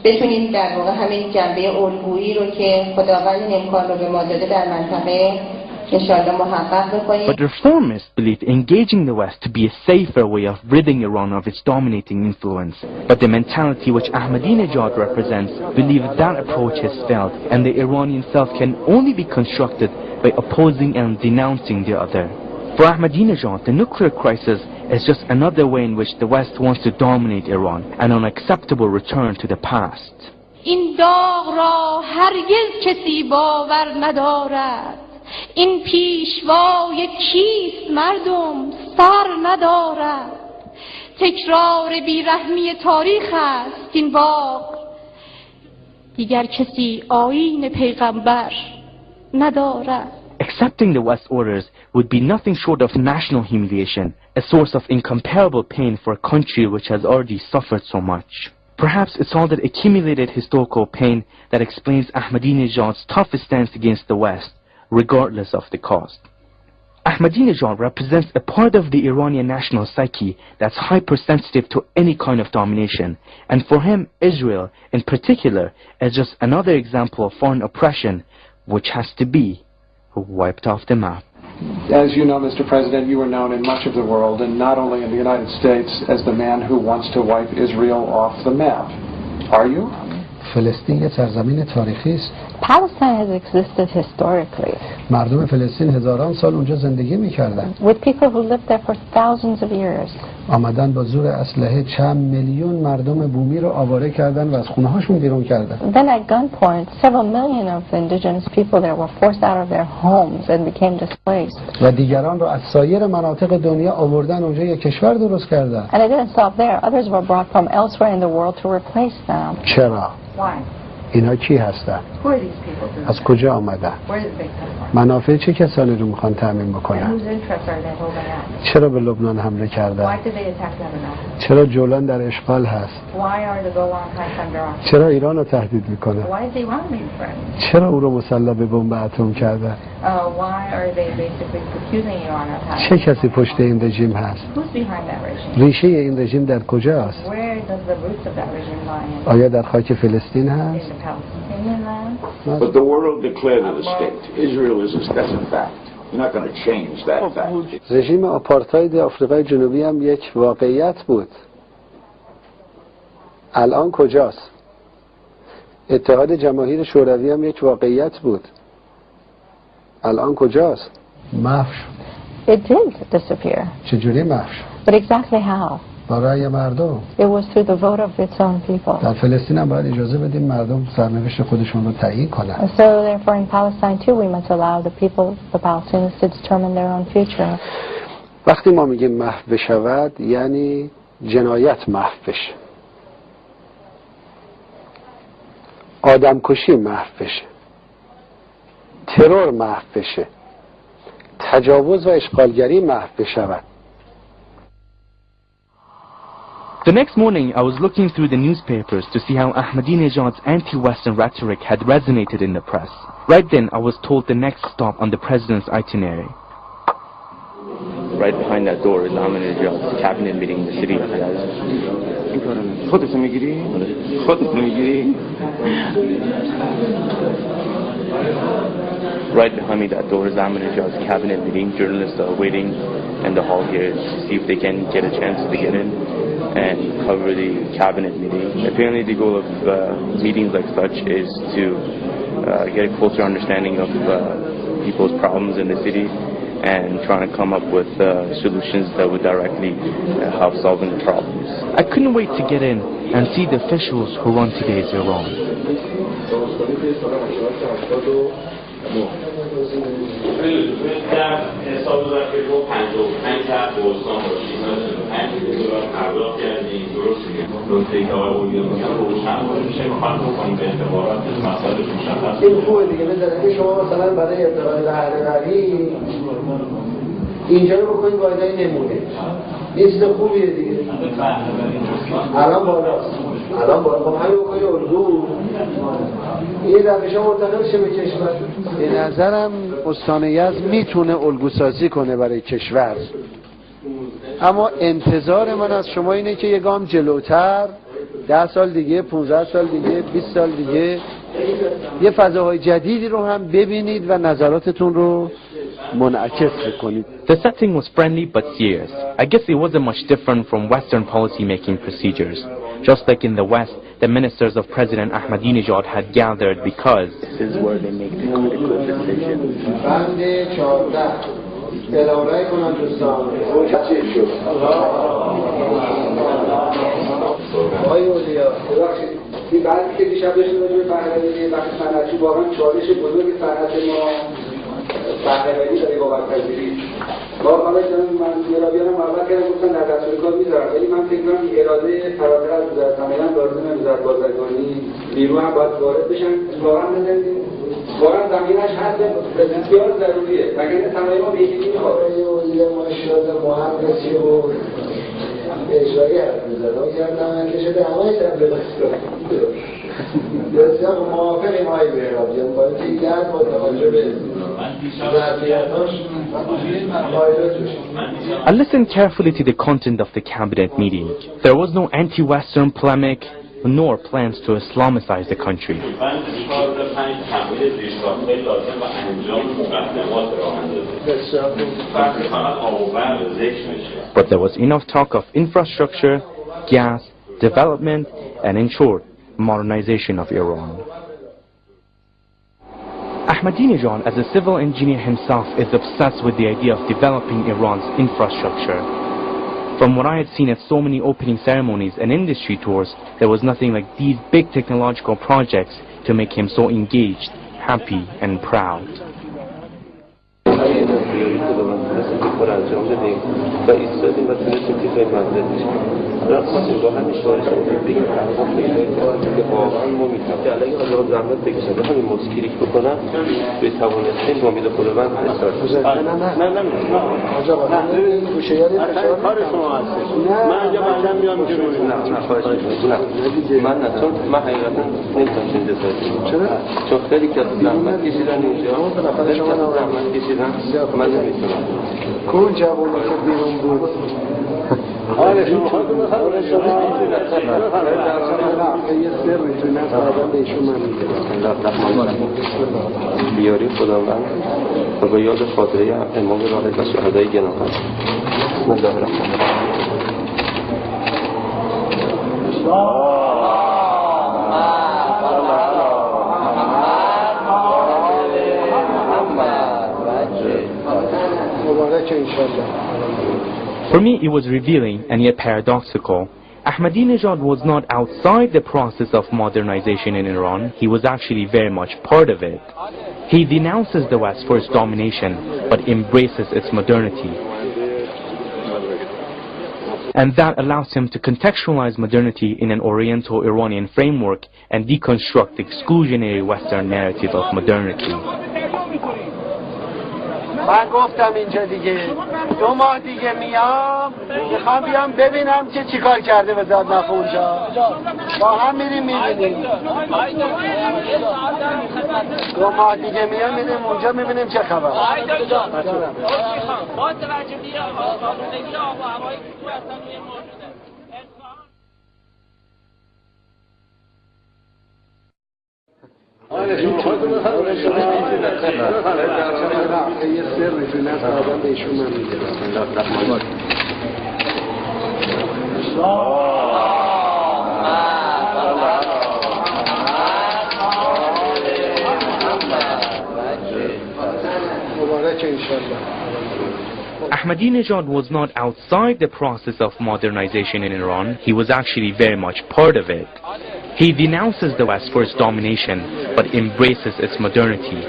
بتونیم در واقع همین جنبه الگویی رو که خداوند این امکان رو به ما داده در منطقه But reformists believe engaging the West to be a safer way of ridding Iran of its dominating influence. But the mentality which Ahmadinejad represents believe that approach has failed, and the Iranian self can only be constructed by opposing and denouncing the other. For Ahmadinejad, the nuclear crisis is just another way in which the West wants to dominate Iran, an unacceptable return to the past. این داغ را هرگز کسی باور ندارد. این پیشوای کیست مردم سر ندارد. تکرار بیرحمی تاریخ است این باغ، دیگر کسی آیین پیغمبر ندارد. Accepting the West's orders would be nothing short of national humiliation, a source of incomparable pain for a country which has already suffered so much. Perhaps it's all that accumulated historical pain that explains Ahmadinejad's tough stance against the West, regardless of the cost. Ahmadinejad represents a part of the Iranian national psyche that's hypersensitive to any kind of domination, and for him, Israel, in particular, is just another example of foreign oppression, which has to be wiped off the map. As you know, Mr. President, you are known in much of the world, and not only in the United States, as the man who wants to wipe Israel off the map. Are you? فلسطین یه سرزمین تاریخی است. Palestine has existed historically. مردم فلسطین هزاران سال اونجا زندگی می‌کردن. With people who lived there for thousands of years. آمدن با زور اسلحه چند میلیون مردم بومی رو آواره کردن و از خونه‌هاشون بیرون کردن. Then at gunpoint, several million of the indigenous people there were forced out of their homes and became displaced. و دیگران رو از سایر مناطق دنیا آوردن اونجا یک کشور درست کردن. And it didn't stop there. Others were brought from elsewhere in the world to replace them. چرا؟ Why? اینها کی هستن؟ Who are these people doing از کجا آمدن؟ that? Where did they come from? منافع چه کسانی رو میخوان تامین And بکنن؟ whose interests are they holding out? چرا به لبنان حمله Why کردن؟ did they attack Lebanon? چرا جولان در اشغال هست؟ Why are the Golan Heights under occupation? چرا ایران رو تهدید میکنه؟ Why is Iran being threatened? چرا او رو مسلح به بمب اتم کردن؟ Why are they basically accusing Iran of having? چه کسی پشت این رژیم هست؟ Who's behind that regime? ریشه این رژیم در کجاست؟ Where does the roots of that regime lie in? آیا در خاک فلسطین In هست؟ the Palestinian land? But the world declared it a state. Israel is that's a fact. You're not going to change that fact. رژیم آپارتاید آفریقای جنوبی هم یک واقعیت بود. الان کجاست؟ اتحاد جماهیر شوروی هم یک واقعیت بود. الان کجاست؟ محو شد. It did disappear. چجوری محو شد؟ But exactly how? با رأی مردم. It was through the vote of its own people. در فلسطین هم باید اجازه بدیم مردم سرنوشت خودشون رو تعیین کنن. And so therefore in Palestine too we must allow the people, the Palestinians, to determine their own future. وقتی ما میگیم محو بشود یعنی جنایت محو بشه، آدمکشی محو بشه، ترور محو بشه، تجاوز و اشغالگری محو بشود. The next morning, I was looking through the newspapers to see how Ahmadinejad's anti-Western rhetoric had resonated in the press. Right then, I was told the next stop on the president's itinerary. Right behind that door is Ahmadinejad's cabinet meeting in the city of Gaza. خودتو میگیری؟ خودتو میگیری؟ Right behind me, that door is Ahmadinejad's cabinet meeting. Journalists are waiting in the hall here to see if they can get a chance to get in and cover the cabinet meeting. Apparently the goal of meetings like such is to get a closer understanding of people's problems in the city and trying to come up with solutions that would directly help solving the problems. I couldn't wait to get in and see the officials who run today's Iran. این خوبه دیگه بذاره که شما مثلا برای ابتقال بهره‌وری اینجا رو بکنید وایدای نمونه. این چیز خوبیه دیگه. الان بالاست. الان بالا همین بکنید اردو این روش ها منتقل شه به کشور. به نظرم استان یزد میتونه الگوسازی کنه برای کشور، اما انتظار من از شما اینه که یه گام جلوتر 10 سال دیگه، 15 سال دیگه، 20 سال دیگه یه فضاهای جدیدی رو هم ببینید و نظراتتون رو منعکس کنید. The setting was friendly but serious. I guess it wasn't much different from Western policy-making procedures. Just like in the West, the ministers of President Ahmadinejad had gathered because this is where they make the critical decisions. این بعدی که دیشب داشتیم راجع به بهره‌وری بخش صنعتی واقعا چالش بزرگ صنعت ما بهره‌وری داره باورپذیری. ما حالا من ایرانیان هم اول کردم گفتن در دستور کار میذارم، ولی من فکر کنم اراده فراتر از کاملا لازم نمیذاره بازرگانی نیرو هم باید وارد بشن. واقعا بزنید واقعا زمینش هست بسیار ضروریه، مگر صنایع ما به یکی میخواد. وزیر ماشاءالله مهندسی و اجرایی حرف میزد و کردم که شده همه تبلیغات بسیار موافقیم های بهرابیان باید که گرد با توجه به ظرفیتاش فایدات بشید. I listened carefully to the content of the cabinet meeting. There was no anti-Western polemic nor plans to Islamicize the country. But there was enough talk of infrastructure, gas, development, and in short, modernization of Iran. Ahmadinejad, as a civil engineer himself, is obsessed with the idea of developing Iran's infrastructure. From what I had seen at so many opening ceremonies and industry tours, there was nothing like these big technological projects to make him so engaged, happy, and proud. این از بیاری خداوند تونستیم که کار انجام بدیم و ایستادیم و تونستیم که خیلی منزل بشیم. حالا خواستیم با همین شعار شدیم بگیم ارزان پیدا کنیم که واقعا ما میتونیم که علیه آزار زحمت بکشن به همین موسیقی بکنن به توانستیم با امید خداوند استارت کار شما هستش. من اینجا بچه‌م میام که من نه چون من حقیقتا نمیتونم چنین جسارتی چرا؟ چون خیلی که زحمت کشیدن اینجا خیلی که زحمت کشیدن من نمیتونم کون جوانی که بیرون بود آره شما خواهدون یه سر میتونه از بعدا به ایشون من میگم بیاری خداوند و به یاد خاطره امام راحل و شهدای گناهان. بسم الله الرحمن الرحیم. For me, it was revealing and yet paradoxical. Ahmadinejad was not outside the process of modernization in Iran, he was actually very much part of it. He denounces the West for its domination, but embraces its modernity. And that allows him to contextualize modernity in an Oriental Iranian framework and deconstruct the exclusionary Western narrative of modernity. من گفتم اینجا دیگه 2 ماه دیگه میام میخوام بیام ببینم که چیکار کرده وزارت نفت اونجا با هم میریم میبینیم 2 ماه دیگه میام میریم اونجا میبینیم چه خبر آره شما خواهدون یه سر میتونه از بعدا به ایشون من میگم مبارک انشالله. Ahmadinejad was not outside the process of modernization in Iran, he was actually very much part of it. He denounces the West for its domination, but embraces its modernity.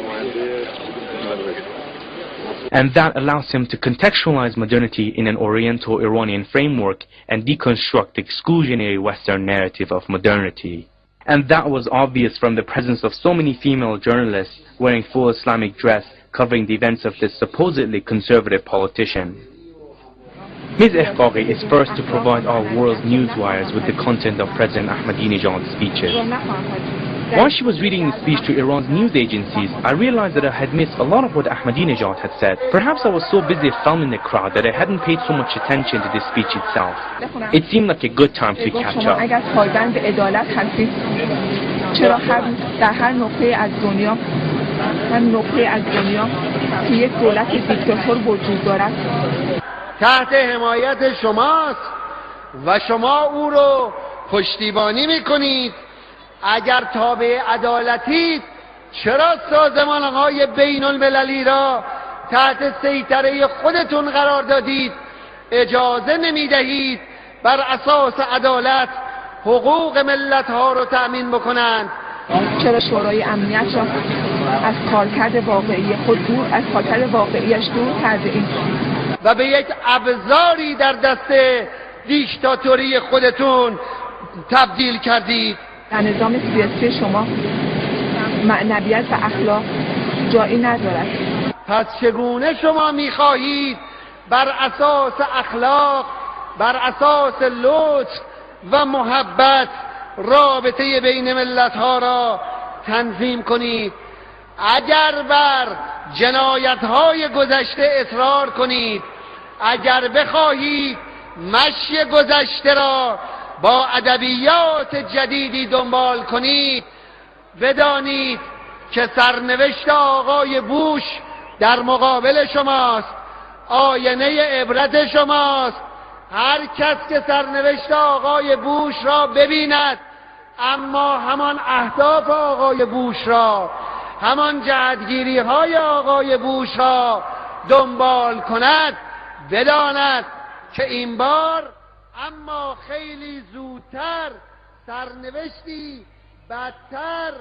And that allows him to contextualize modernity in an Oriental Iranian framework and deconstruct the exclusionary Western narrative of modernity. And that was obvious from the presence of so many female journalists wearing full Islamic dress covering the events of this supposedly conservative politician. His ihqaqi is first to provide our world's newswires with the content of President Ahmadinejad's speeches. While she was reading the speech to Iran's news agencies, I realized that I had missed a lot of what Ahmadinejad had said. Perhaps I was so busy filming the crowd that I hadn't paid so much attention to the speech itself. It seemed like a good time to catch up. تحت حمایت شماست و شما او رو پشتیبانی میکنید. اگر تابع عدالتید چرا سازمان‌های بین المللی را تحت سیطره خودتون قرار دادید؟ اجازه نمیدهید بر اساس عدالت حقوق ملت‌ها رو تأمین بکنند. چرا شورای امنیت را از کارکرد واقعی خود دور از کارکرد واقعیش دور کرده اید و به یک ابزاری در دست دیکتاتوری خودتون تبدیل کردید؟ در نظام سیاسی شما معنویت و اخلاق جایی ندارد. پس چگونه شما میخواهید بر اساس اخلاق، بر اساس لطف و محبت رابطه بین ملت‌ها را تنظیم کنید؟ اگر بر جنایت‌های گذشته اصرار کنید، اگر بخواهید مشی گذشته را با ادبیات جدیدی دنبال کنید، بدانید که سرنوشت آقای بوش در مقابل شماست، آینه عبرت شماست. هر کس که سرنوشت آقای بوش را ببیند اما همان اهداف آقای بوش را، همان جهتگیری های آقای بوش را دنبال کند، بداند که این بار اما خیلی زودتر سرنوشتی بدتر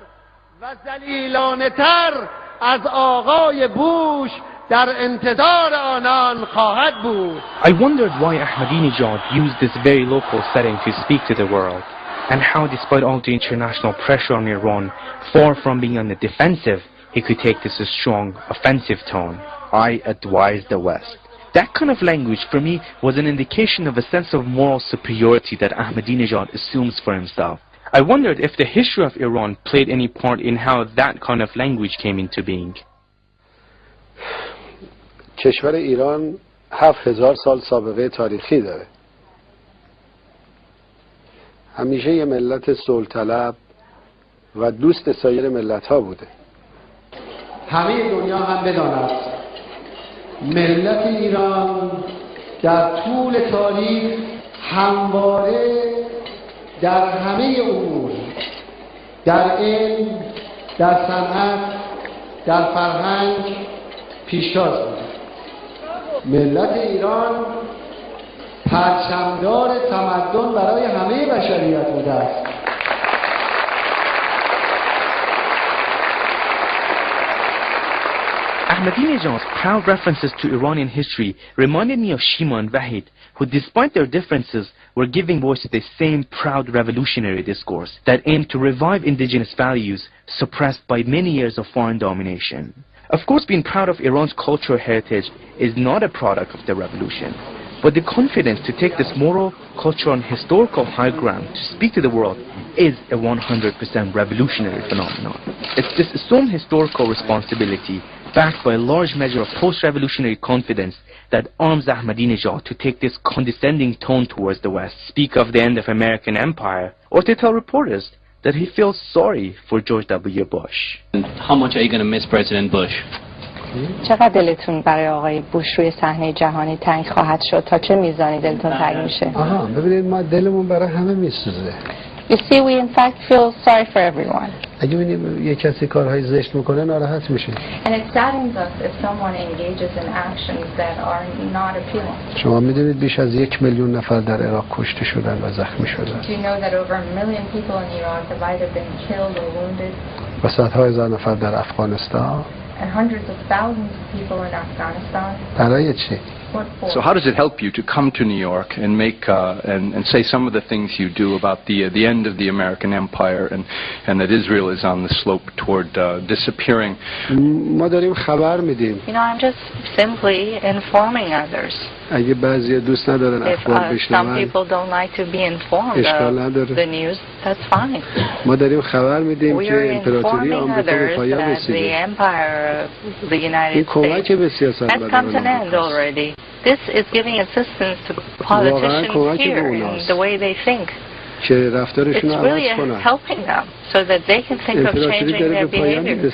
و ذلیلانه تر از آقای بوش در انتظار آنان خواهد بود. I wondered why Ahmadinejad used this very local setting to speak to the world, and how despite all the international pressure on Iran, far from being on the defensive, he could take this a strong, offensive tone. I advise the West. That kind of language for me was an indication of a sense of moral superiority that Ahmadinejad assumes for himself. I wondered if the history of Iran played any part in how that kind of language came into being. کشور ایران 7000 سال سابقه تاریخی داره. همیشه یه ملت صلح طلب و دوست سایر ملت ها بوده. همه دنیا هم بداند ملت ایران در طول تاریخ همواره در همه امور، در علم، در صنعت، در فرهنگ پیشتاز بوده. ملت ایران پرچمدار تمدن برای همه بشریت بوده است. Ahmadinejad's proud references to Iranian history reminded me of Shima and Wahid, who despite their differences were giving voice to the same proud revolutionary discourse that aimed to revive indigenous values suppressed by many years of foreign domination. Of course, being proud of Iran's cultural heritage is not a product of the revolution, but the confidence to take this moral, cultural and historical high ground to speak to the world is a 100% revolutionary phenomenon. It's this assumed historical responsibility backed by a large measure of post-revolutionary confidence that arms Ahmadinejad to take this condescending tone towards the West, speak of the end of American empire, or to tell reporters that he feels sorry for George W. Bush. How much are you going to miss President Bush? چقدر دلتون برای آقای بوش روی صحنه جهانی تنگ خواهد شد؟ تا چه میزانی دلتون تنگ میشه؟ ببینید ما دلمون برای همه میسوزه. You see, we in fact feel sorry for everyone. اگه ببینیم یک کسی کارهای زشت میکنه ناراحت میشه. And it saddens us if someone engages in actions that are not appealing. شما میدونید بیش از 1 میلیون نفر در عراق کشته شدن و زخمی شدن. Do you know that over 1 million people in Iraq have either been killed or wounded? و صدها هزار نفر در افغانستان. And hundreds of thousands of people in Afghanistan. برای چی؟ So how does it help you to come to New York and make and say some of the things you do about the end of the American empire and that Israel is on the slope toward disappearing? ما داریم خبر میدیم. You know, I'm just simply informing others. اگه بعضی دوست ندارن اخبار بشنون، some people don't like to be informed of the news, that's fine. ما داریم خبر میدیم که امپراتوری آمریکا به پایان رسیده. این کمک به سیاستمداران already. This is giving assistance to politicians here in the way they think. که رفتارشون رو عوض کنن. It's really helping them so that they can think of changing their behavior.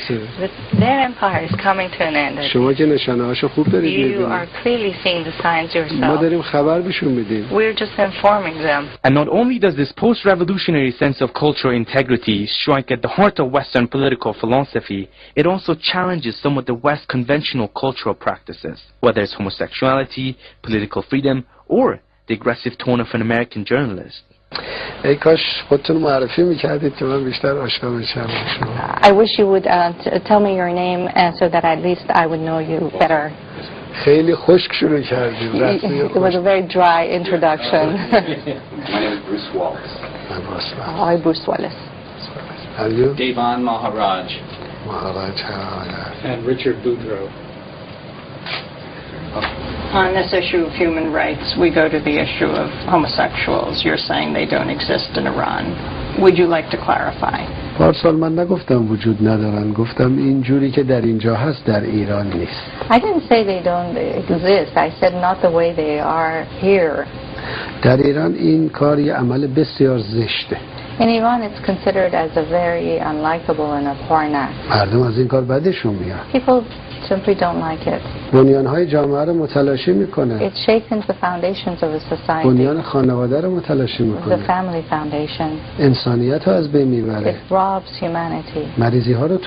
Their empire is coming to an end. شما که نشانه‌هاشو خوب دارید می‌بینید. You are clearly seeing the signs yourself. ما داریم خبر بهشون میدیم. We're just informing them. And not only does this post-revolutionary sense of cultural integrity strike at the heart of Western political philosophy, it also challenges some of the West's conventional cultural practices, whether it's homosexuality, political freedom, or the aggressive tone of an American journalist. ای کاش خودتون معرفی میکردید که من بیشتر آشنا بشم. I wish you would tell me your name so that at least I would know you better. خیلی خشک شروع کردیم. It was a very dry introduction. My name is Bruce Wallace. Hi, Bruce Wallace. And you? Devon Maharaj. Maharaj. And Richard Boudreaux. On this issue of human rights, we go to the issue of homosexuals. You're saying they don't exist in Iran. Would you like to clarify? پارسال من نگفتم وجود ندارن، گفتم این جوری که در اینجا هست در ایران نیست. I didn't say they don't exist. I said not the way they are here. در ایران این کار یه عمل بسیار زشته. In Iran, it's considered as a very unlikable and abhorrent act. مردم از این کار بدشون میاد. People simply don't like it. بنیانهای جامعه رو متلاشی میکنه. It shakes the foundations of a society. بنیان خانواده رو متلاشی میکنه. The family foundation. انسانیت رو از بین میبره. It robs humanity. مریضی ها رو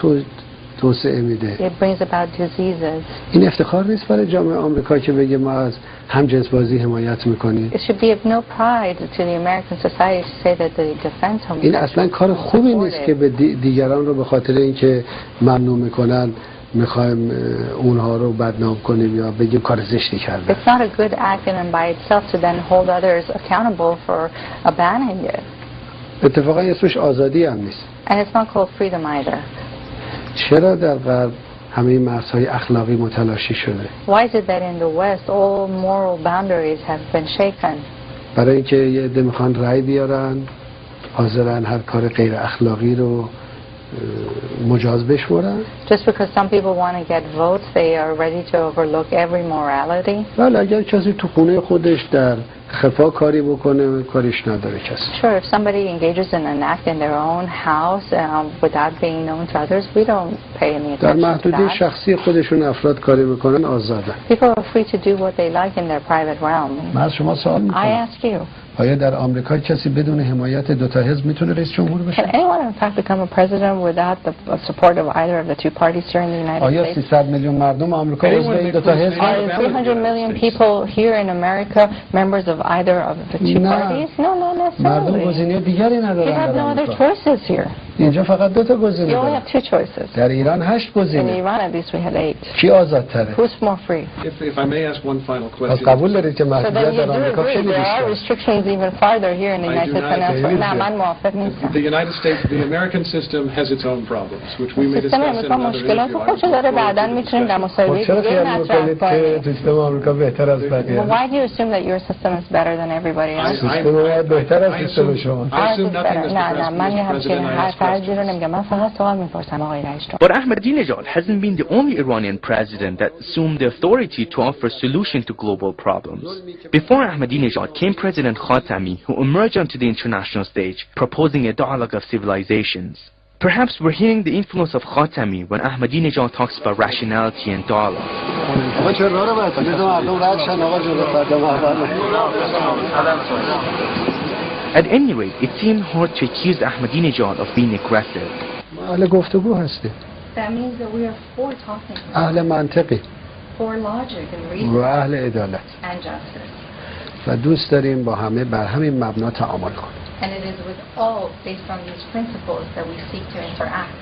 توسعه میده. It brings about diseases. این افتخار نیست برای جامعه آمریکا که بگه ما از همجنس بازی حمایت میکنیم. It should be of no pride to the American society to say that they defend homosexuality. این اصلا کار خوبی نیست که به دیگران رو به خاطر اینکه ممنوع میکنن میخوایم اونها رو بدنام کنیم یا بگیم کار زشتی کردن. It's not a good act in and by itself to then hold others accountable for abandoning it. اتفاقا اسمش آزادی هم نیست. And it's not called freedom either. چرا در غرب همه مرزهای اخلاقی متلاشی شده؟ Why is it that in the West all moral boundaries have been shaken? برای اینکه یه عده میخوان رأی بیارن، حاضرن هر کار غیر اخلاقی رو مجاز بشمارن. Just because some people want to get votes, they are ready to overlook every morality. ولی اگر کسی تو خونه خودش در خفا کاری بکنه کاریش نداره کسی. Sure, if somebody engages in an act in their own house without being known to others, we don't pay any در attention to محدوده that. شخصی خودشون افراد کاری میکنن آزادن. People are free to do what they like in their private realm. من از شما سوال I میکنم. ask you. آیا در آمریکا کسی بدون حمایت دو تا حزب میتونه رئیس جمهور Can بشه؟ anyone in fact become a president without the support of either of the two parties here in the United آیا States? 300 میلیون مردم آمریکا عضو این دو تا حزب؟ Are 300 million people here in America members of either of the two parties? No, not مردم necessarily. گزینه دیگری You ندارن have در no other آمریکا. choices here. اینجا فقط دو تا گزینه You only دارن. have two choices. در ایران 8 In گزینه. Iran, at least we had 8. کی آزادتره؟ Who's more free? If I may ask one final از question. قبول دارید که So then محدودیت you در do آمریکا agree خیلی there are بیشتره. restrictions even farther here in the I do United not Peninsula. agree. نه من موافق نیستم. The United States, the American system has its own problems, which we may سیستم discuss in امریکا another مشکلات interview. خودشو داره بعداً میتونیم در مصاحبه چرا دیگه خیال مطرح میکنید کنیم. که سیستم آمریکا بهتر از بقیه؟ Well, why do you assume that your system is better than everybody else? سیستم ما بهتر از سیستم شما. Ours is better. نه من یه همچین حرفی رو نمیگم. من فقط سوال میپرسم آقای رئیس جمهور. But Ahmadinejad hasn't been the only Iranian president that assumed the authority to offer solution to global problems. Before Ahmadinejad came President Khatami, who emerged onto the international stage, proposing a dialogue of civilizations. Perhaps we're hearing the influence of Khatami when Ahmadinejad talks about rationality and dialogue. At any rate, it seemed hard to accuse Ahmadinejad of being aggressive. اهل گفتگو هستیم. That means that we are for talking. اهل منطقی For logic and و reason اهل عدالت and justice. و دوست داریم با همه بر همین مبنا تعامل کنیم. And it is with all based on these principles that we seek to interact.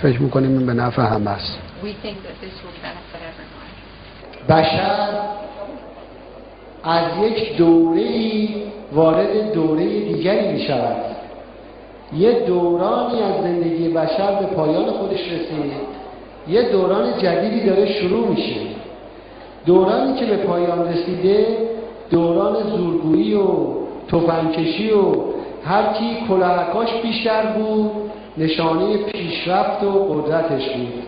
فکر میکنیم این به نفع همه است. We think that this will benefit everyone. بشر از یک دوره‌ای وارد دوره دیگری می شود. یه دورانی از زندگی بشر به پایان خودش رسید، یه دوران جدیدی داره شروع میشه. دورانی که به پایان رسیده دوران زورگویی و تفنگکشی و هر کی کلاهکاش بیشتر بود نشانه پیشرفت و قدرتش بود،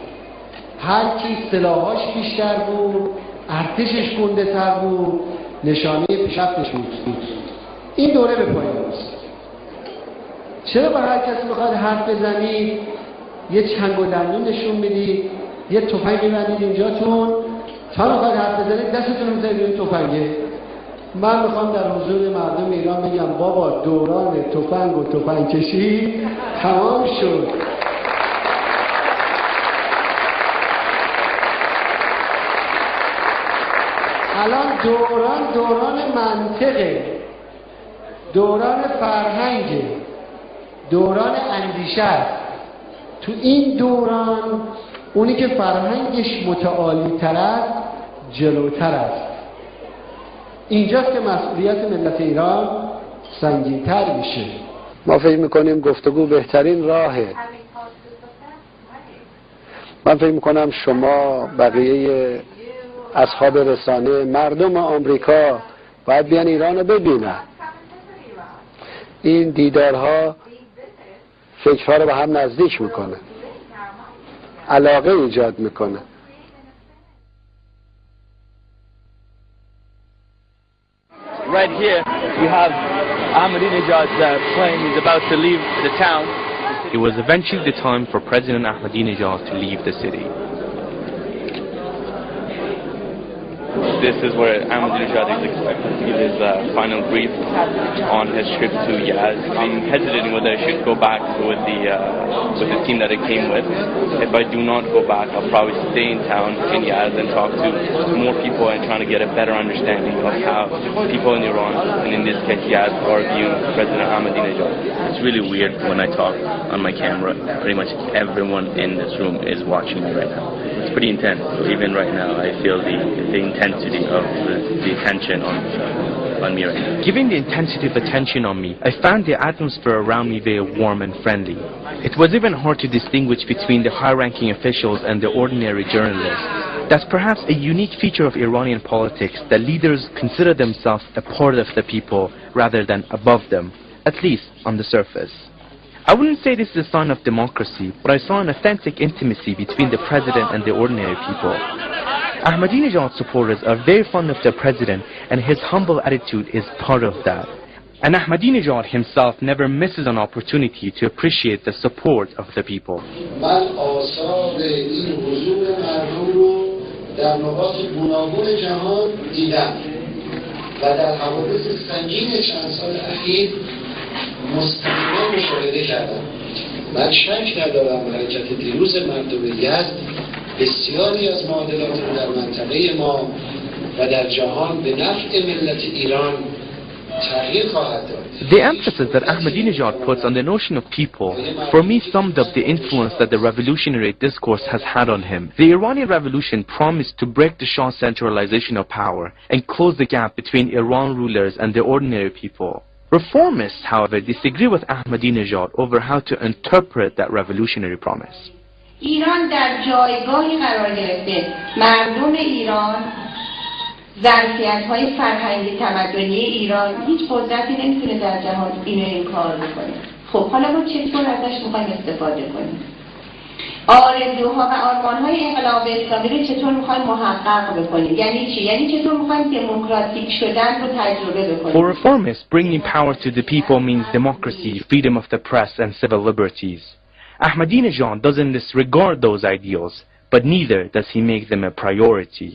هر کی سلاحاش بیشتر بود ارتشش گنده تر بود نشانه پیشرفتش بود. این دوره به پایان رسید. چرا با هر کسی بخواد حرف بزنید یه چنگ و دندون نشون میدید، یه تفنگ میبندید اینجاتون، تا بخواد حرف بزنید دستتون رو میذارید روی تفنگه؟ من میخوام در حضور مردم ایران بگم بابا دوران تفنگ و تفنگ کشی تمام شد. الان دوران منطقه، دوران فرهنگه، دوران اندیشه است. تو این دوران اونی که فرهنگش متعالی تر است جلوتر است. اینجاست که مسئولیت ملت ایران سنگین‌تر میشه. ما فکر میکنیم گفتگو بهترین راهه. من فکر میکنم شما بقیه اصحاب رسانه مردم آمریکا باید بیان ایران رو ببینن. این دیدارها فکرها رو به هم نزدیک میکنه، علاقه ایجاد میکنه. Right here, we have Ahmadinejad's plane. He's about to leave the town. It was eventually the time for President Ahmadinejad to leave the city. This is where Ahmadinejad is expected to give his final brief on his trip to Yazd. I'm hesitating whether I should go back with the team that I came with. If I do not go back, I'll probably stay in town in Yazd and talk to more people and trying to get a better understanding of how people in Iran, and in this case Yazd, are viewing President Ahmadinejad. It's really weird when I talk on my camera. Pretty much everyone in this room is watching me right now. it's pretty intense. Even right now, I feel the intensity of the attention on me right now. Given the intensity of attention on me, I found the atmosphere around me very warm and friendly. It was even hard to distinguish between the high-ranking officials and the ordinary journalists. That's perhaps a unique feature of Iranian politics, that leaders consider themselves a part of the people rather than above them, at least on the surface. I wouldn't say this is a sign of democracy, but I saw an authentic intimacy between the president and the ordinary people. Ahmadinejad supporters are very fond of their president, and his humble attitude is part of that. And Ahmadinejad himself never misses an opportunity to appreciate the support of the people. در نقاط گوناگون جهان دیدم و در حوادث سنگین چند سال اخیر مستقیما مشاهده کردم. من شک ندارم حرکت دیروز مردم یزد بسیاری از معادلات رو در منطقه ما و در جهان به نفع ملت ایران تغییر خواهد داد. The emphasis that Ahmadinejad puts on the notion of people, for me, summed up the influence that the revolutionary discourse has had on him. The Iranian revolution promised to break the Shah's centralization of power and close the gap between Iran rulers and the ordinary people. Reformists, however, disagree with Ahmadinejad over how to interpret that revolutionary promise. ایران در جایگاهی قرار گرفته. مردم ایران ظرفیت‌های فرهنگی تمدنی ایران هیچ قدرتی نمیتونه در جهان اینو انکار بکنه. خب حالا ما چطور ازش می‌خوایم استفاده کنیم؟ آرزوها و آرمان‌های انقلاب اسلامی رو چطور می‌خوایم محقق بکنیم؟ یعنی چی؟ یعنی چطور می‌خوایم دموکراتیک شدن رو تجربه بکنیم؟ For reformists, bringing power to the people means democracy, freedom of the press, and civil liberties. Ahmadinejad doesn't disregard those ideals, but neither does he make them a priority.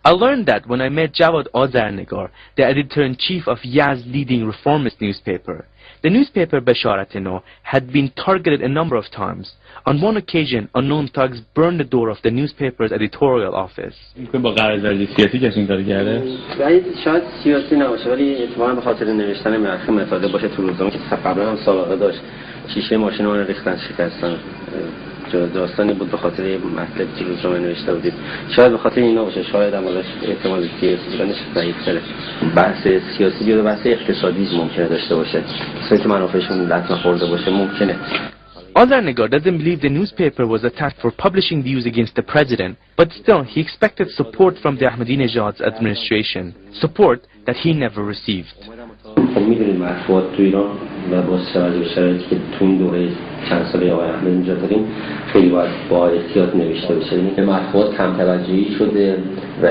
I learned that when I met Javad Azarnegar, the editor-in-chief of Yaz's leading reformist newspaper. The newspaper Basharatino had been targeted a number of times. On one occasion, unknown thugs burned the door of the newspaper's editorial office. با قراردادی سیاسی کسی این کارو کرده؟ شاید سیاسی نباشه، ولی اتفاقا به خاطر نوشتن متن مفاده باشه تو روزنامه که قبلا هم سابقه داشت. شیشه ماشین رو ریختن شکستن. داستانی بود به خاطر مطلب که روزنامه نوشته بودید. شاید به خاطر اینا باشه، شاید هم ازش احتمال سیاسی بودنش ضعیف‌تره. بحث سیاسی بیاد و بحث اقتصادی ممکنه داشته باشه. سایت منافعشون لطمه خورده باشه ممکنه. Azarnegar doesn't believe the newspaper was attacked for publishing views against the president, but still he expected support from the Ahmadinejad's administration, support that he never received. می‌دونید مطبوعات تو ایران و با توجه به شرایطی که تو این دوره چند ساله آقای احمدی‌نژاد داریم خیلی باید با احتیاط نوشته بشه. این مطبوعات کم توجهی شده و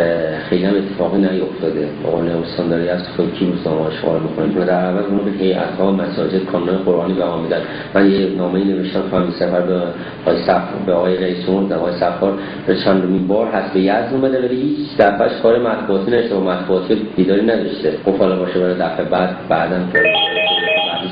خیلی هم اتفاقی نیفتاده. آقای استانداری از خود کی روزنامه اشغال می‌کنه و در عوض اونو به هیئت‌ها و مساجد کانون قرآنی بها میدن. من یه نامه‌ای نوشتم خواهم سفر به آقای صفار به آقای رئیس جمهور آقای صفار چندمین بار هست به یزد اومده ولی هیچ دفعهش کار مطبوعاتی نشده و مطبوعاتی دیداری نداشته. خب حالا باشه برای دفعه بعداً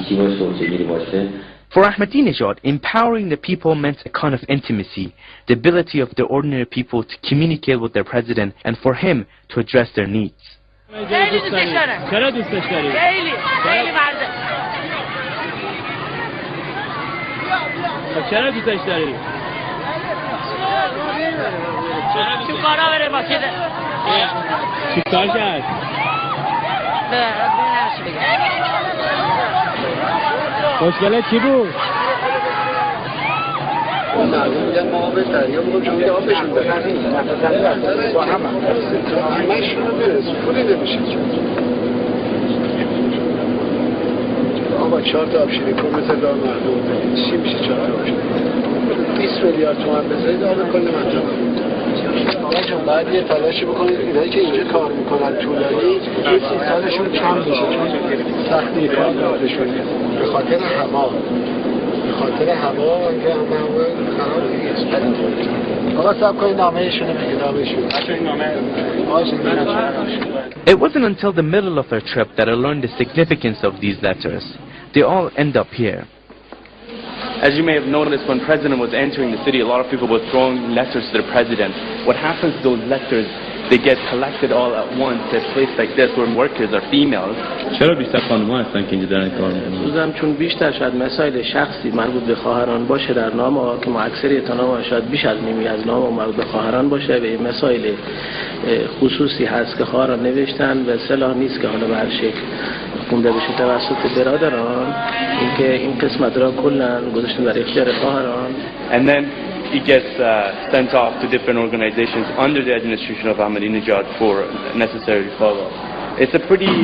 چی باشه و چجوری باشه. For Ahmadinejad, empowering the people meant a kind of intimacy, the ability of the ordinary people to communicate with their president and for him to address their needs. خیلی دوستش دارم. چرا دوستش داری؟ خیلی مرده. چرا دوستش داری؟ تو کارا بره با که چی کار کرد؟ مشکلت چی بود؟ مردم میگن ما آب دریا بودم شما آبشون بکنید با هم همشون رو برس پولی نمیشه آقا 4 تا آبشیری کن مثل دار مردم بگید چی میشه 4 تا آبشیری 20 میلیارد تومان بذارید آب کل منطقه آقا جون باید یه تلاشی بکنید اینایی که اینجا کار میکنن طولانی یه 30 سالشون کم میشه چون سختی کار دارشون به خاطر هوا خاطر هوا که هوا خراب نیست. آقا صاحب کنید نامه‌شون رو بگید نامه‌شون. It wasn't until the middle of our trip that I learned the significance of these letters. They all end up here. As you may have noticed, when President was entering the city, a lot of people were throwing letters to the President. What happens to those letters they get collected all at once at a place like this where workers are females. چرا بیشتر خانم‌ها هستن که اینجا دارن کار می‌کنن؟ چون بیشتر شاید مسائل شخصی مربوط به خواهران باشه در نامه که ما اکثریت نامه شاید بیش از نیمی از نامه مربوط به خواهران باشه و مسائل خصوصی هست که خواهران نوشتن و اصطلاح نیست که حالا به هر شکل خونده بشه توسط برادران، اینکه این قسمت را کلا گذاشتن در اختیار خواهران. And then it gets sent off to different organizations under the administration of Ahmadinejad for necessary follow. It's a pretty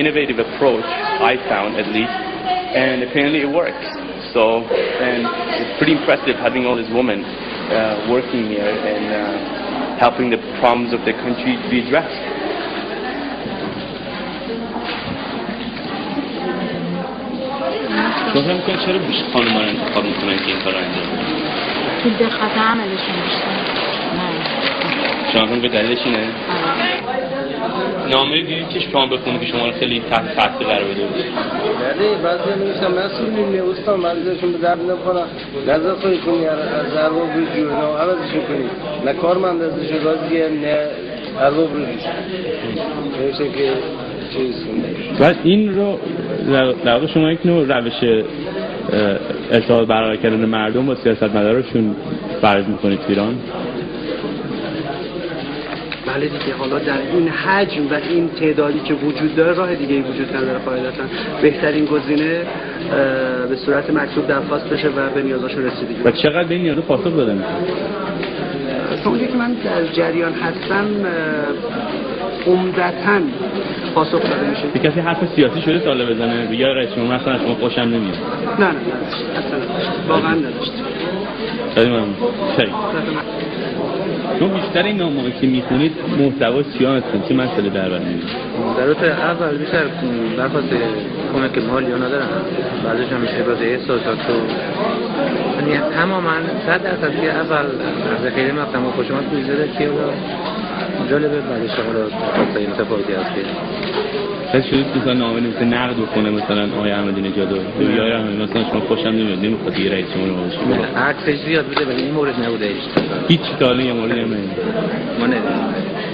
innovative approach, I found at least, and apparently it works. So, and it's pretty impressive having all these women working here and helping the problems of the country to be addressed. شما فکر می‌کنید چرا بیشتر خانم‌ها رو انتخاب می‌کنن که این کارو انجام بدن؟ تو دقت عملشون بیشتر. شما فکر می‌کنید دلیلش اینه؟ نامه دیدید که شما بخونید که شما رو خیلی تحت تاثیر قرار بده بود. بله بعضی می‌نویسن مسئولین استان مریضشون به درد نمی‌خوره. لذت کنی از ضربه روی جورنا عوضش کنی. نه کارمند ازش راضیه نه ضربه روی. میشه که چیز بعد این رو در واقع شما یک نوع روش ارتباط برقرار کردن مردم با سیاستمدارشون فرض می‌کنید ایران؟ بله دیگه، حالا در این حجم و این تعدادی که وجود داره راه دیگه وجود نداره. قاعدتاً بهترین گزینه به صورت مکتوب درخواست بشه و به نیازاشون رسیدگی. و چقدر به این نیازا پاسخ داده میشه؟ تا اونجایی که من در جریان هستم عمدتاً پاسخ داده میشه. به کسی حرف سیاسی شده ساله بزنه یا رئیس جمهور مثلا شما خوشم نمیاد؟ نه اصلا واقعا نداشت. خیلی ممنون. شما بیشتر این نامه‌ای که میخونید محتوا چیا هستن؟ چه مسئله در بر میاد؟ در اول بیشتر درخواست کمک مالی ها ندارن، بعدش هم میشه باز احساسات و یعنی تماما 100% که اول از خیلی مقدم و خوشمات میذاره که جالبه بعدش حالا خاصه متفاوتی هست که کسی شدید مثلا نامه نویسه نقد بکنه مثلا آقای احمدی‌نژاد یا آقای احمدی مثلا شما خوشم نمیاد نمیخواد دیگه رئیس جمهور ما بشه؟ عکسش زیاد بوده ولی این مورد نبوده هیچ تالی یا موردی نمیاد.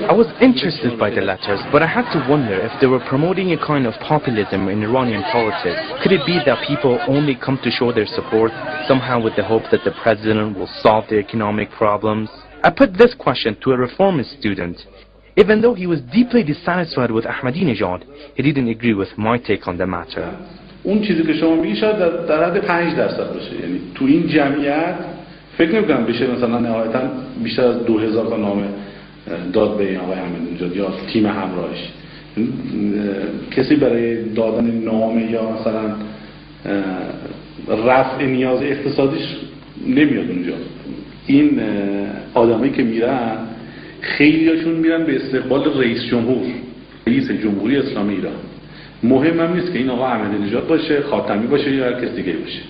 I was interested by the letters, but I had to wonder if they were promoting a kind of populism in Iranian politics. Could it be that people only come to show their support somehow with the hope that the president will solve the economic problems? I put this question to a reformist student. Even though he was deeply dissatisfied with Ahmadinejad, he didn't agree with my take on the matter. اون چیزی که شما میگی شاید در حد 5% باشه، یعنی تو این جمعیت فکر نمی‌کنم بشه مثلا نهایتاً بیشتر از 2000 تا نامه داد به آقای احمدی‌نژاد یا تیم همراهش. کسی برای دادن نامه یا مثلا رفع نیاز اقتصادیش نمیاد اونجا. این آدمایی که میرن خیلیاشون میرن به استقبال رئیس جمهوری اسلامی ایران. مهم هم نیست که این آقا احمدی‌نژاد باشه، خاتمی باشه یا هر کس دیگه باشه.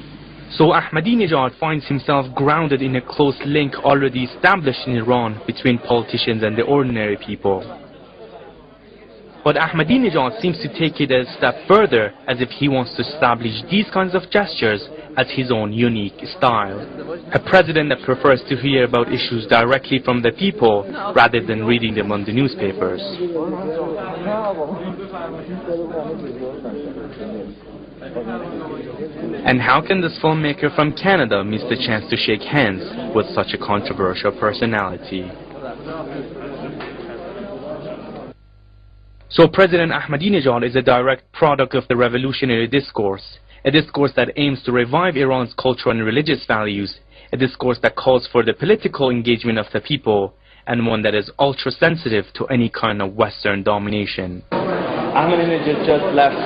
So Ahmadinejad finds himself grounded in a close link already established in Iran between politicians and the ordinary people. But Ahmadinejad seems to take it a step further, as if he wants to establish these kinds of gestures as his own unique style. A president that prefers to hear about issues directly from the people rather than reading them on the newspapers. And how can this filmmaker from Canada miss the chance to shake hands with such a controversial personality? So President Ahmadinejad is a direct product of the revolutionary discourse, a discourse that aims to revive Iran's cultural and religious values, a discourse that calls for the political engagement of the people, and one that is ultra-sensitive to any kind of Western domination. Ahmadinejad just left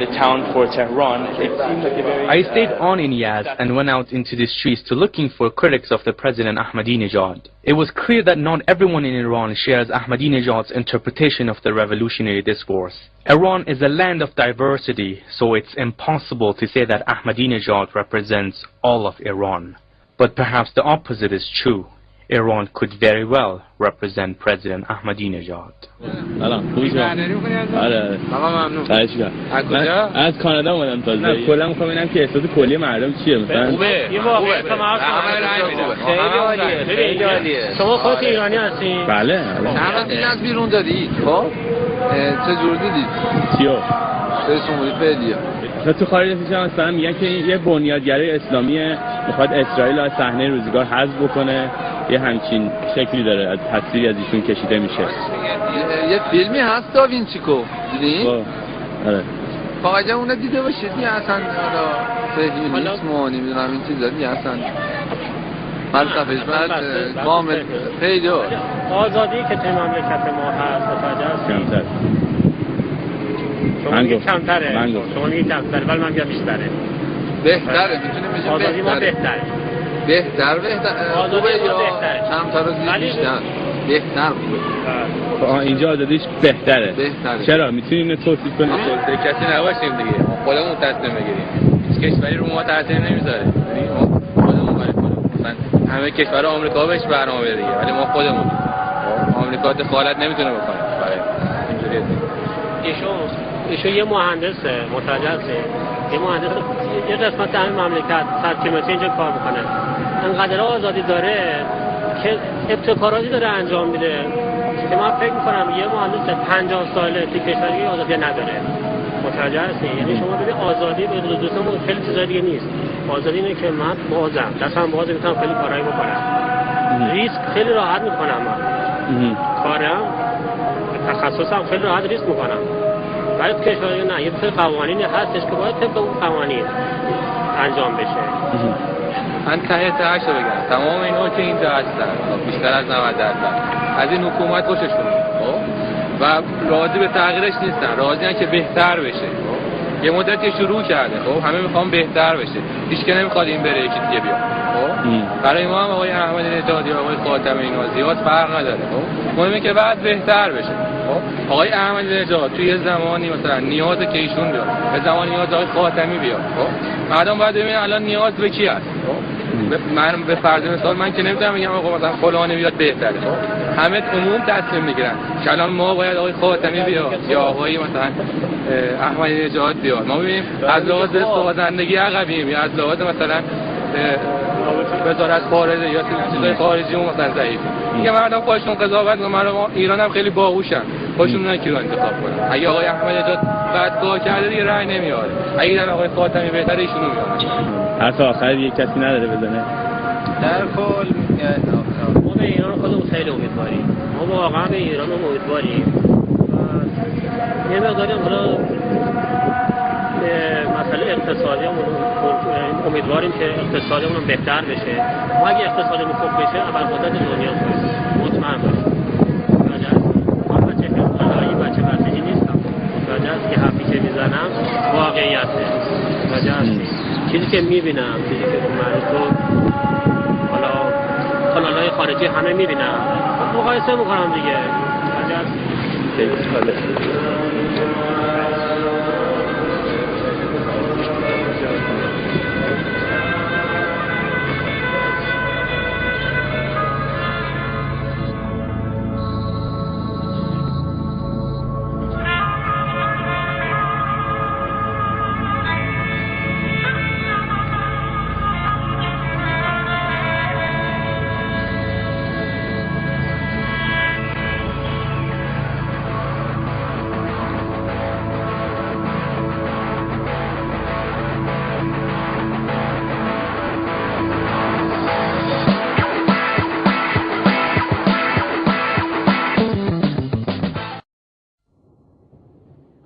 the town for Tehran. It seemed like a very... I stayed on in Yazd and went out into the streets to looking for critics of the President Ahmadinejad. It was clear that not everyone in Iran shares Ahmadinejad's interpretation of the revolutionary discourse. Iran is a land of diversity, so it's impossible to say that Ahmadinejad represents all of Iran. But perhaps the opposite is true. Iran could very well represent President Ahmadi Nژاد. از کانادا اومدم تازه. کلا میخوام ببینم که احساس کلی مردم چیه مثلا. یه واقعیت خیلی عالیه. شما خودت ایرانی هستین؟ بله. چند وقتی از بیرون دادی؟ خب چه جور دیدید؟ چیو؟ رسومای فعلیه. تو خارج از کشور مثلا میگن که یه بنیادگرای اسلامی میخواد اسرائیل از صحنه روزگار حذف بکنه، یه همچین شکلی داره، از تصویری از ایشون کشیده میشه. یه فیلمی هست داوینچیکو دیدین؟ آره. فقط اون دیده باشید دیگه اصلا فیلیسم و نمیدونم این چیزا دیگه اصلا فلسفه‌اش بعد کامل خیلی آزادی که توی مملکت ما هست متوجه هستید؟ شما میگید کمتره، شما میگید کمتره ولی من میگم بیشتره. بهتره، میتونیم بگیم آزادی ما بهتره. بهتر آزادی ما بهتره. کمتر از بیشتر. بهتر خوبه. اینجا آزادیش بهتره. چرا؟ میتونیم اینو توصیف کنیم؟ توصیف کسی نباشیم دیگه. ما خودمون تصمیم بگیریم. هیچ کشوری رو ما تاثیر نمیذاره. یعنی ما خودمون کار کنیم. مثلا همه کشورها آمریکا بهش برنامه بده دیگه. ولی ما خودمون آمریکا دخالت نمیتونه بکنه. برای اینجوریه. ایشون یه مهندسه، متوجه هستید؟ یه مهندس یه قسمت همین مملکت سرکیمتی اینجا کار میکنه. انقدر آزادی داره که ابتکاراتی داره انجام میده که من فکر میکنم یه مهندس 50 ساله تو کشوری آزادی نداره. متوجه هستید؟ یعنی شما ببین آزادی به دوستان خیلی چیزای دیگه نیست. آزادی اینه که من بازم دستم باز میتونم خیلی کارایی بکنم. ریسک خیلی راحت میکنم من. کارم تخصصم خیلی راحت ریسک میکنم. ولی تو کشوری نه، یه سری قوانینی هستش که باید طبق اون قوانین انجام بشه. من تهش رو بگم تمام اینا که اینجا هستن بیشتر از 90% از این حکومت خوششون و راضی به تغییرش نیستن، راضی ان که بهتر بشه. یه مدتی شروع کرده، خب همه میخوان بهتر بشه، هیچ که نمیخواد این بره یکی دیگه بیاد. برای ما هم آقای احمدی نژاد یا آقای خاتمی اینا زیاد فرق نداره. خب مهمه که بعد بهتر بشه. خب آقای احمدی نژاد توی زمانی مثلا نیاز که ایشون بیاد، به زمانی نیاز آقای خاتمی بیاد. خب مردم باید ببینن الان نیاز به کی هست. من به فرض مثال من که نمیتونم بگم آقا مثلا فلانی بیاد بهتره. خب همه عموم تصمیم میگیرن که الان ما باید آقای خاتمی بیاد یا آقای مثلا احمدی نژاد بیاد. ما ببینیم از لحاظ سازندگی عقبیم یا از لحاظ مثلا وزارت خارجه یا چیزای خارجی اون مثلا ضعیف. میگه مردم خودشون قضاوت کنن. مردم ایران هم خیلی باهوشن، خودشون میدونن کی رو انتخاب کنن. اگه آقای احمدی نژاد بدگاه کرده دیگه رأی نمیاره، اگه در آقای خاتمی بهتره ایشونو میاره. حتی آخر یک کسی نداره بزنه. در کل ما به ایران خودمون خیلی امیدواریم. ما واقعا به ایران امیدواریم. یه مقداری حالا مسئله اقتصادیمون امیدواریم که اقتصادمون بهتر بشه. ما اگه اقتصادمون خوب بشه ابرقدرت دنیا هست. مطمئن باشید. من بچه بچگی نیستم. راجعه که حرفی که میزنم واقعیته. راجعه چیزی که میبینم، چیزی که تو حالا کانال‌های خارجی همه میبینم، مقایسه میکنم دیگه.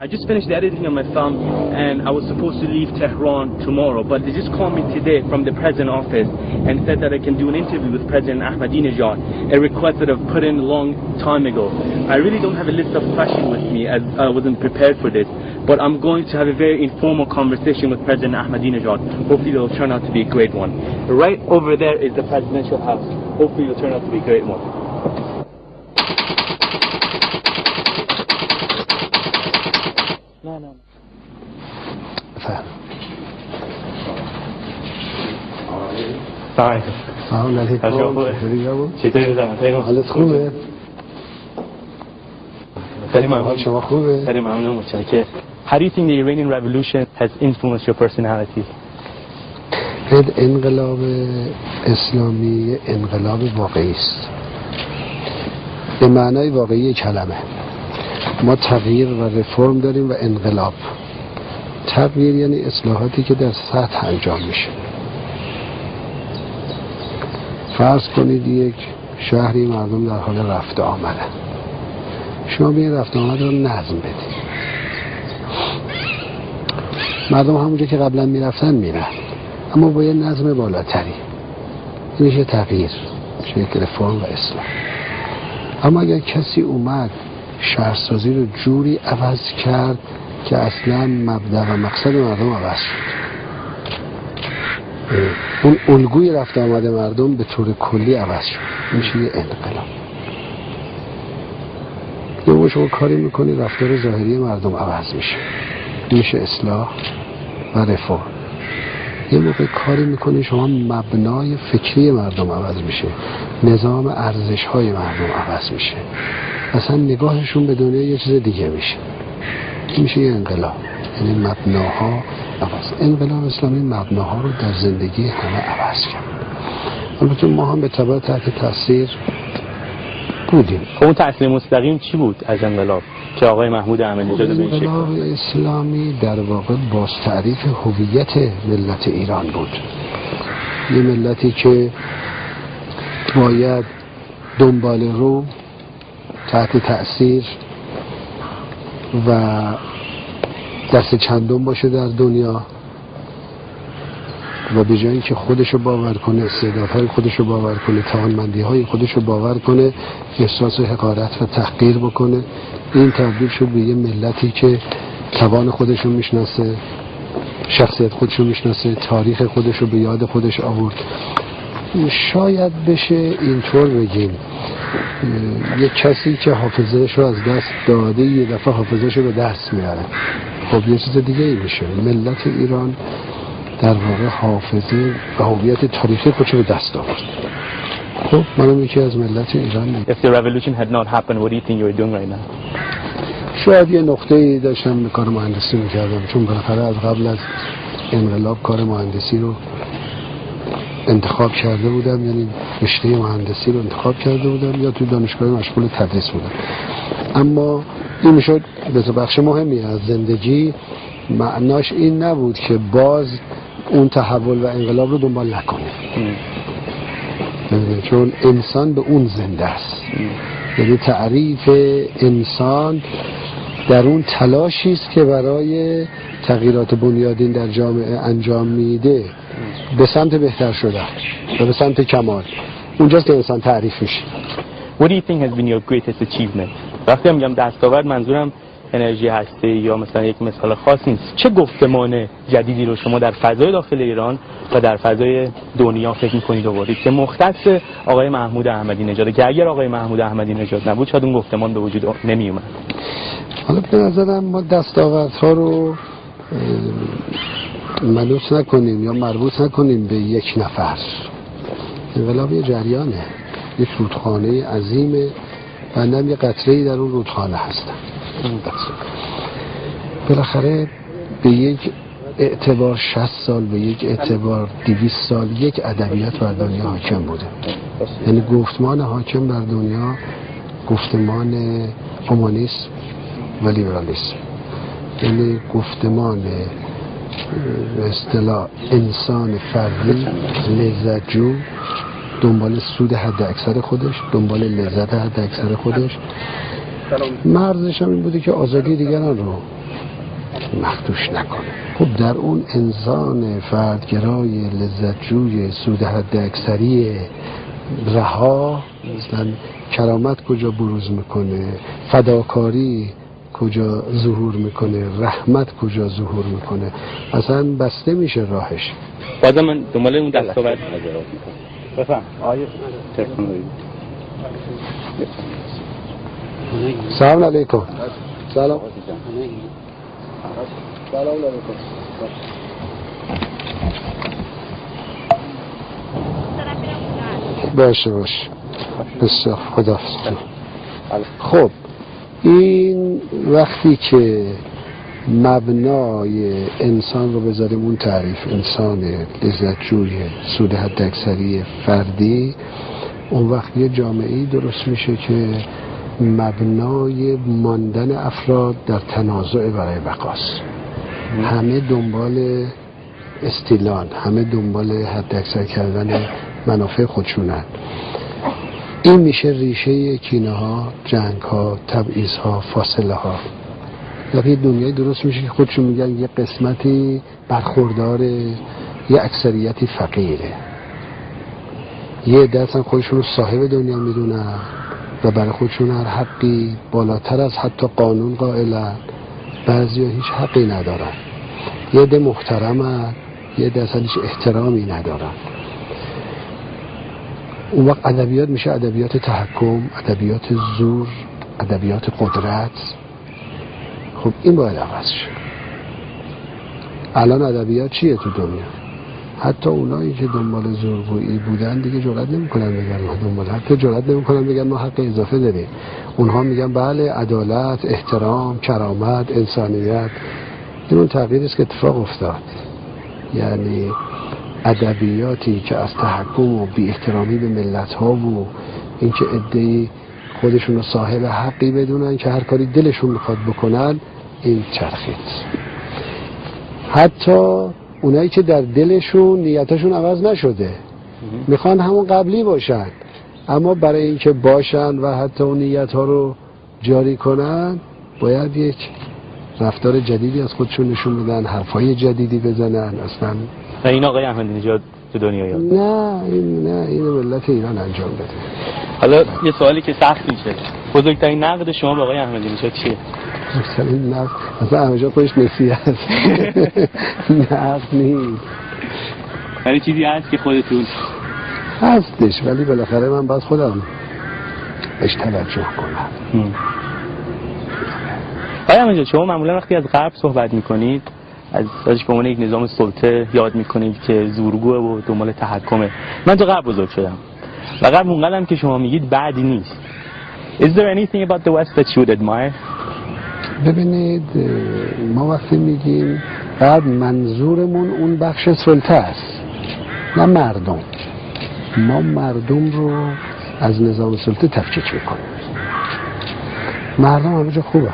I just finished the editing of my film and I was supposed to leave Tehran tomorrow, but they just called me today from the president's office and said that I can do an interview with President Ahmadi Nژاد, a request that I've put in a long time ago. I really don't have a list of questions with me as I wasn't prepared for this, but I'm going to have a very informal conversation with President Ahmadi Nژاد. Hopefully it will turn out to be a great one. Right over there is the presidential house. Hopefully it will turn out to be a great one. نه Sorry. سلام علیکم. چطوری زمان؟ حالت خوبه؟ خیلی ممنون. شما خوبه؟ خیلی ممنون متشکرم. How do you think the Iranian revolution has influenced your personality? انقلاب اسلامی انقلاب واقعی است. به معنای واقعی کلمه. ما تغییر و رفرم داریم و انقلاب. تغییر یعنی اصلاحاتی که در سطح انجام میشه. فرض کنید یک شهری مردم در حال رفت آمدن. شما به این رفت آمد رو نظم بدید. مردم همونجا که قبلا میرفتن میرن، اما با یه نظم بالاتری. این میشه تغییر، میشه رفرم و اصلاح. اما اگر کسی اومد شهرسازی رو جوری عوض کرد که اصلا مبدأ و مقصد مردم عوض شد، اون الگوی رفت آمد مردم به طور کلی عوض شد، میشه یه انقلاب. یا شما کاری میکنی رفتار ظاهری مردم عوض میشه، میشه اصلاح و رفرم. یه موقع کاری میکنی شما مبنای فکری مردم عوض میشه، نظام ارزش های مردم عوض میشه، اصلا نگاهشون به دنیا یه چیز دیگه میشه. این میشه یه انقلاب، یعنی مبناها عوض. انقلاب اسلامی مبناها رو در زندگی همه عوض کرد. البته ما هم به تبع تحت تاثیر بودیم. اون تاثیر مستقیم چی بود از انقلاب که آقای محمود احمدی نژاد به این شکل؟ انقلاب اسلامی در واقع باز تعریف هویت ملت ایران بود. یه ملتی که باید دنبال رو تحت تأثیر و دست چندم باشه در دنیا و به جایی که خودشو باور کنه، استعدادهای خودشو باور کنه، توانمندی‌های خودشو باور کنه، احساس حقارت و تحقیر بکنه. این تبدیل شد به یه ملتی که توان خودشو میشناسه، شخصیت خودشو میشناسه، تاریخ خودشو به یاد خودش آورد. شاید بشه اینطور بگیم یک کسی که حافظه‌اش رو از دست داده یه دفعه حافظه‌اش رو به دست میاره، خب یه چیز دیگه ای میشه. ملت ایران در واقع حافظه و هویت تاریخی خودش رو به دست آورد. خب منم یکی از ملت ایران. If the revolution had not happened, what do you think you were doing right now? شاید یه نقطه‌ای داشتم به کار مهندسی میکردم، چون بالاخره از قبل از انقلاب کار مهندسی رو انتخاب کرده بودم، یعنی رشته مهندسی رو انتخاب کرده بودم یا توی دانشگاه مشغول تدریس بودم. اما این میشد به بخش مهمی از زندگی. معناش این نبود که باز اون تحول و انقلاب رو دنبال نکنه، چون انسان به اون زنده است. یعنی تعریف انسان در اون تلاشی است که برای تغییرات بنیادین در جامعه انجام میده به سمت بهتر شدن و به سمت کمال. اونجاست که انسان تعریف میشه. What do you think has been your greatest achievement? وقتی میگم دستاورد منظورم انرژی هسته‌ای یا مثلا یک مثال خاص نیست. چه گفتمان جدیدی رو شما در فضای داخل ایران و در فضای دنیا فکر می‌کنید آوردید که مختص آقای محمود احمدی نژاد، که اگر آقای محمود احمدی نژاد نبود شاید اون گفتمان به وجود نمی‌اومد؟ حالا به نظرم ما دستاوردها رو منوط نکنیم یا مربوط نکنیم به یک نفر. انقلاب یه جریانه، یک رودخانه عظیمه و من یه قطره‌ای در اون رودخانه هستم. بالاخره به یک اعتبار 60 سال، به یک اعتبار 200 سال یک ادبیات بر دنیا حاکم بوده. یعنی گفتمان حاکم بر دنیا گفتمان هومانیسم و لیبرالیسم، یعنی گفتمان به اصطلاح انسان فردی لذت‌جو، دنبال سود حد اکثر خودش، دنبال لذت حد اکثر خودش. مرزش هم این بوده که آزادی دیگران رو مخدوش نکنه. خب در اون انسان فردگرای لذت‌جوی سود حد اکثری رها، مثلا کرامت کجا بروز میکنه، فداکاری کجا ظهور میکنه، رحمت کجا ظهور میکنه، اصلا بسته میشه راهش. بازم من دنبال اون دستاورد بفهم. آیه سلام علیکم. سلام. سلام علیکم. باشه بسیار خداحافظ. خب این وقتی که مبنای انسان رو بذاریم اون تعریف انسان لذتجوی سود حداکثری فردی، اون وقت یه جامعه‌ای درست میشه که مبنای ماندن افراد در تنازع برای بقاست. همه دنبال استیلان، همه دنبال حداکثر کردن منافع خودشونن. این میشه ریشه کینه ها، جنگ ها، تبعیض ها، فاصله ها. یه دنیای درست میشه که خودشون میگن یه قسمتی برخوردار، یه اکثریتی فقیره. یه عده اصلا خودشون رو صاحب دنیا میدونن و برای خودشون هر حقی بالاتر از حتی قانون قائلن. بعضیا هیچ حقی ندارن. یه عده محترمن، یه عده اصلا هیچ احترامی ندارن. اون وقت ادبیات میشه ادبیات تحکم، ادبیات زور، ادبیات قدرت. خب این باید عوض شه. الان ادبیات چیه تو دنیا؟ حتی اونایی که دنبال زورگویی بودن دیگه جرئت نمیکنن بگن ما دنبال، حتی جرئت نمیکنن بگن ما حق اضافه داریم. اونها میگن بله عدالت، احترام، کرامت، انسانیت. این اون تغییری است که اتفاق افتاد. یعنی ادبیاتی که از تحکم و بی احترامی به ملت ها و اینکه عده‌ای خودشون رو صاحب حقی بدونن که هر کاری دلشون میخواد بکنن، این چرخید. حتی اونایی که در دلشون نیتشون عوض نشده میخوان همون قبلی باشن، اما برای اینکه باشن و حتی اون نیت ها رو جاری کنن باید یک رفتار جدیدی از خودشون نشون بدن، حرفای جدیدی بزنن. اصلا و این آقای احمدی نژاد تو دنیا یاد نه این ملت ایران انجام بده. حالا یه سوالی که سخت میشه، بزرگترین نقد شما به آقای احمدی نژاد چیه؟ بزرگترین نقد اصلا احمدی خودش نسیه است. نقد نیست، ولی چیزی هست که خودتون هستش، ولی بالاخره من باید خودم بهش توجه کنم. آقای احمدی شما معمولا وقتی از غرب صحبت میکنید ازش به عنوان یک نظام سلطه یاد میکنید که زورگوه و دنبال تحکمه. من تو غرب بزرگ شدم و غرب اونقدرم که شما میگید بعدی نیست. Is there anything about the West that you would admire? ببینید ما وقتی میگیم بعد منظورمون اون بخش سلطه است، نه مردم. ما مردم رو از نظام سلطه تفکیک میکنیم. مردم همه جا خوبه،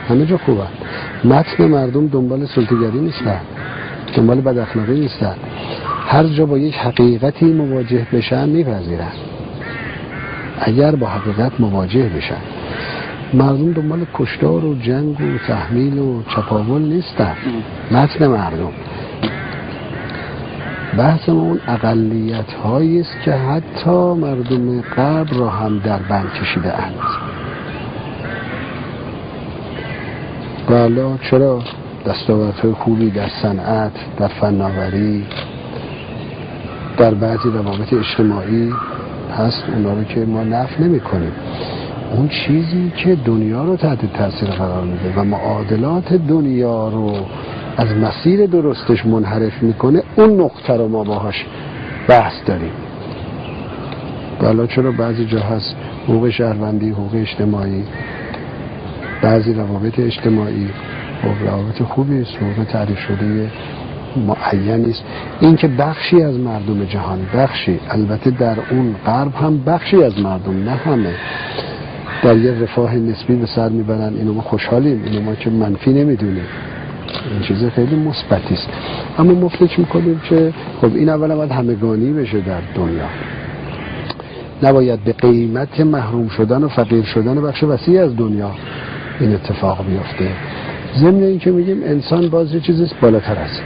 همه جا خوبه. متن مردم دنبال سلطه‌گری نیستن، دنبال بد اخلاقی نیستن. هر جا با یک حقیقتی مواجه بشن میپذیرن. اگر با حقیقت مواجه بشن، مردم دنبال کشتار و جنگ و تحمیل و چپاول نیستن. متن مردم بحث اون اقلیت هایی است که حتی مردم غرب را هم در بند کشیده اند. حالا چرا دستاوردهای خوبی در صنعت، در فناوری، در بعضی روابط اجتماعی هست، اونا رو که ما نفی نمی کنیم. اون چیزی که دنیا رو تحت تاثیر قرار میده و معادلات دنیا رو از مسیر درستش منحرف میکنه، اون نقطه رو ما باهاش بحث داریم. حالا چرا بعضی جا هست حقوق شهروندی، حقوق اجتماعی، بعضی روابط اجتماعی و روابط خوبی است، حقوق تعریف شده معینی است. این که بخشی از مردم جهان، بخشی، البته در اون غرب هم بخشی از مردم، نه همه، در یه رفاه نسبی به سر میبرن. اینو ما خوشحالیم، اینو ما که منفی نمیدونیم، این چیز خیلی مثبتی است. اما ما فکر میکنیم که خب این اولا باید همگانی بشه در دنیا، نباید به قیمت محروم شدن و فقیر شدن بخش وسیع از دنیا این اتفاق بیفته. ضمن این که میگیم انسان باز یه چیزی بالاتر است.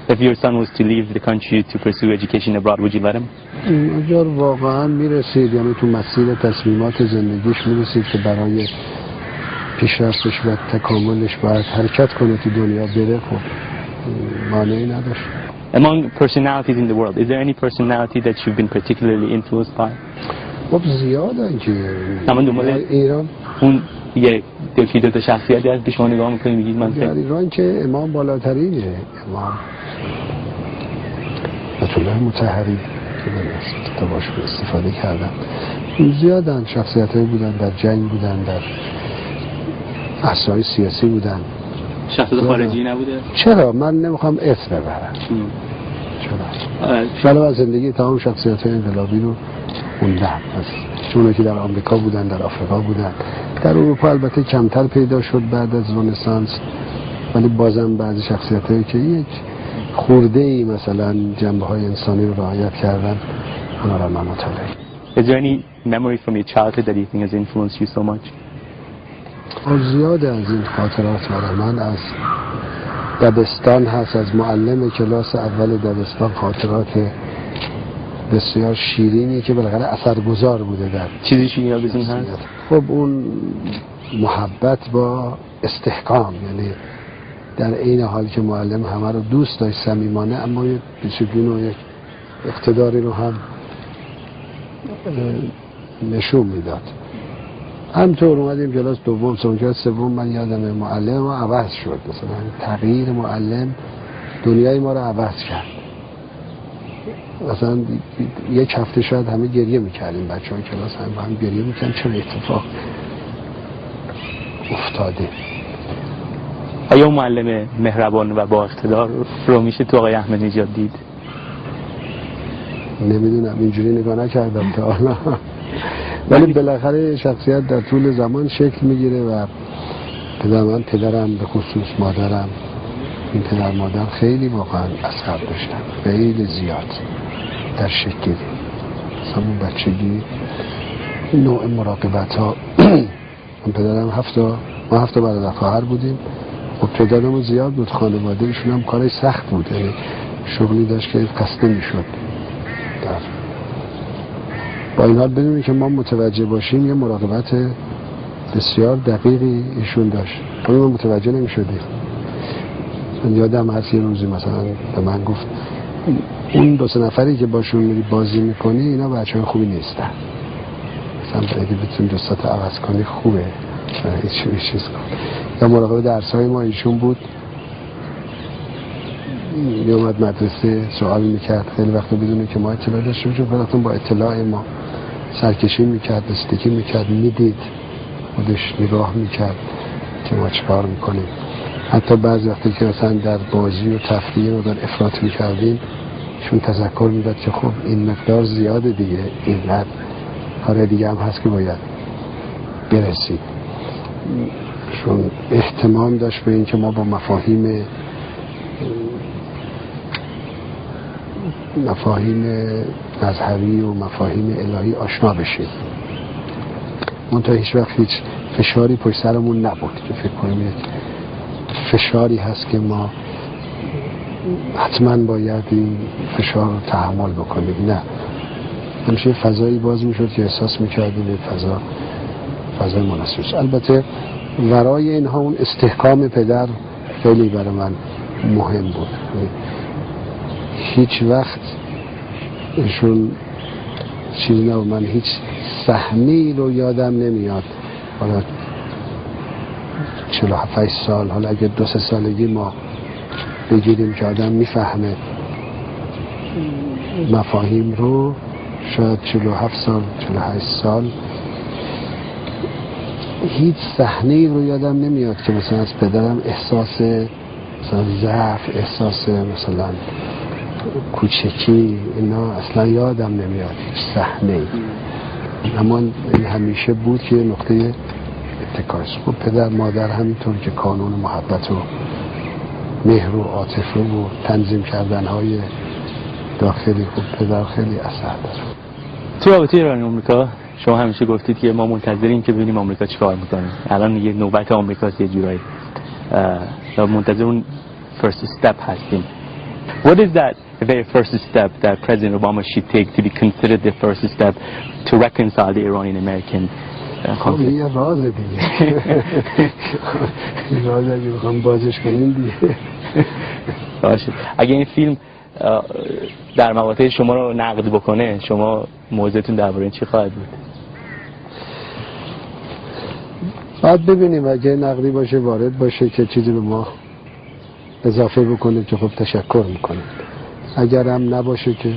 If your son was to leave the country to pursue education abroad, would you let him? اگر واقعا میرسید، یعنی تو مسیر تصمیمات زندگیش میرسید که برای پیشرفتش و تکاملش باید حرکت کنه تو دنیا بره، خب مانعی نداشت. Among personalities in the world, is there any personality that you've been particularly influenced by? خب زیادن که من دنبال ایران اون یکی دو تا شخصیتی هست که شما نگاه میکنید میگید من در ایران که امام بالاترینه، امام آیت الله مطهری که باشون استفاده کردم. زیادن شخصیت‌هایی بودن در جنگ بودن، در احسای سیاسی بودن. شخصیت خارجی نبوده؟ چرا؟ من نمیخوام اسم ببرم. چرا؟ ولی از زندگی تمام شخصیت‌های انقلابی رو خوندم، از چونو که در آمریکا بودن، در آفریقا بودن. در اروپا البته کمتر پیدا شد بعد از رنسانس، ولی بازم بعضی شخصیت‌هایی که یک خورده‌ای مثلا جنبه‌های انسانی رو رعایت کردن، اونا رو من مطالعه. Is there any memory from your childhood that you think has influenced you so much? زیاده از این خاطرات برای من از دبستان هست، از معلم کلاس اول دبستان خاطرات بسیار شیرینی که بالاخره اثرگذار بوده. در چیزی شیرین یادتون هست؟ خب اون محبت با استحکام، یعنی در این حال که معلم همه رو دوست داشت صمیمانه، اما یک دیسیپلین و یک اقتداری رو هم نشون میداد. همطور اومدیم کلاس دوم، کلاس سوم، من یادم معلم ما عوض شد. مثلا تغییر معلم دنیای ما رو عوض کرد. مثلا یک هفته شاید همه گریه میکردیم، بچه‌های کلاس هم گریه میکردن چرا اتفاق افتاده. آیا معلم مهربان و با اقتدار رو میشه تو آقای احمدی نژاد دید؟ نمیدونم، اینجوری نگاه نکردم تا حالا. ولی بالاخره شخصیت در طول زمان شکل میگیره و پدرم به خصوص مادرم، این پدر مادر خیلی واقعا اثر داشتن، خیلی زیاد در شکل مثلا بچگی نوع مراقبت ها. من پدرم ما 7 برادر خواهر بودیم. و پدرم زیاد بود، خانواده ایشون هم کارش سخت بود، یعنی شغلی داشت که خسته میشد. با این حال بدونی که ما متوجه باشیم یه مراقبت بسیار دقیقی ایشون داشت، ولی ما متوجه نمی‌شدیم. من یادم هست یه روزی مثلا به من گفت اون 2-3 نفری که باشون میری بازی میکنی اینا بچه‌های خوبی نیستن، مثلا اگه بتونی 2 تا عوض کنی خوبه، هیچ چیز کن. یا مراقب درس‌های ما ایشون بود، میومد مدرسه سوال میکرد، خیلی وقتا بدونه که ما اطلاع داشتیم، چون خودتون با اطلاع ما سرکشی میکرد، استکی میکرد، میدید، خودش نگاه میکرد که ما چیکار میکنیم. حتی بعضی وقتی که مثلا در بازی و تفریح رو در افراط میکردیم شون تذکر میداد که خب این مقدار زیاده دیگه، اینقدر کار دیگه هم هست که باید برسید. شون اهتمام داشت به این که ما با مفاهیم مذهبی و مفاهیم الهی آشنا بشیم. منتها هیچ وقت هیچ فشاری پشت سرمون نبود که فکر کنیم یک فشاری هست که ما حتما باید این فشار رو تحمل بکنیم. نه، همیشه فضایی باز میشد که احساس میکردیم این فضای مناسب. البته ورای اینها اون استحکام پدر خیلی برای من مهم بود. هیچ وقت ایشون چیزی نه، من هیچ صحنه‌ای رو یادم نمیاد. حالا 47 سال، حالا اگه 2-3 سالگی ما بگیریم که آدم میفهمه مفاهیم رو، شاید 47 سال 48 سال هیچ صحنه‌ای رو یادم نمیاد که مثلا از پدرم احساس مثلا ضعف، احساس مثلا کوچکی، اینا اصلا یادم نمیاد هیچ صحنه‌ای. اما این همیشه بود که نقطه اتکاست. خب پدر مادر همینطور که کانون محبت و مهر و عاطفه و تنظیم کردن‌های داخلی، خب پدر خیلی اثر داره. تو رابطه ایران و آمریکا شما همیشه گفتید که ما منتظریم که ببینیم آمریکا چیکار میکنه. الان یه نوبت آمریکاست یه جورایی، منتظر اون first step هستیم. What is that very first step that President Obama should take to be considered the first step to reconcile the Iranian-American conflict? یه رازه دیگه. این رازه اگه بخوام بازش کنیم دیگه. باشه. اگه این فیلم در مقاطع شما رو نقد بکنه، شما موضعتون درباره این چی خواهد بود؟ بعد ببینیم اگه نقدی باشه وارد باشه که چیزی به ما اضافه بکنه که خب تشکر میکنیم. اگر هم نباشه که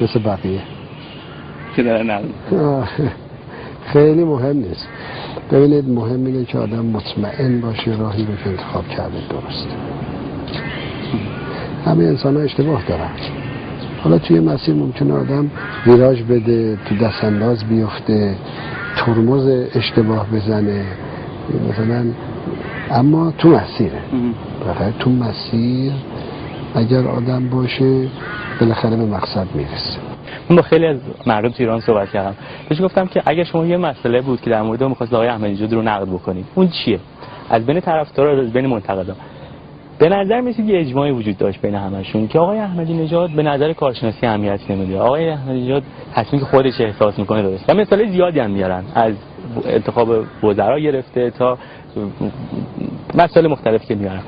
مثل بقیه که داره نقد خیلی مهم نیست. ببینید مهم اینه که آدم مطمئن باشه راهی رو که انتخاب کرده درست. همه انسان ها اشتباه دارن. حالا توی مسیر ممکنه آدم ویراژ بده، تو دست انداز بیفته، ترمز اشتباه بزنه مثلا، اما تو مسیره. بخاطر تو مسیر اگر آدم باشه بالاخره به مقصد میرسه. من با خیلی از مردم تو ایران صحبت کردم، بهش گفتم که اگه شما یه مسئله بود که در مورد می‌خواست آقای احمدی نژاد رو نقد بکنید، اون چیه؟ از بین طرفدارا، از بین منتقدا، به نظر میاد یه اجماعی وجود داشت بین همشون که آقای احمدی نژاد به نظر کارشناسی اهمیت نمیده. آقای احمدی نژاد تصمیمی که خودش احساس میکنه درست. و مثال زیادی هم میارن، از انتخاب وزرا گرفته تا مسائل مختلفی که میارن.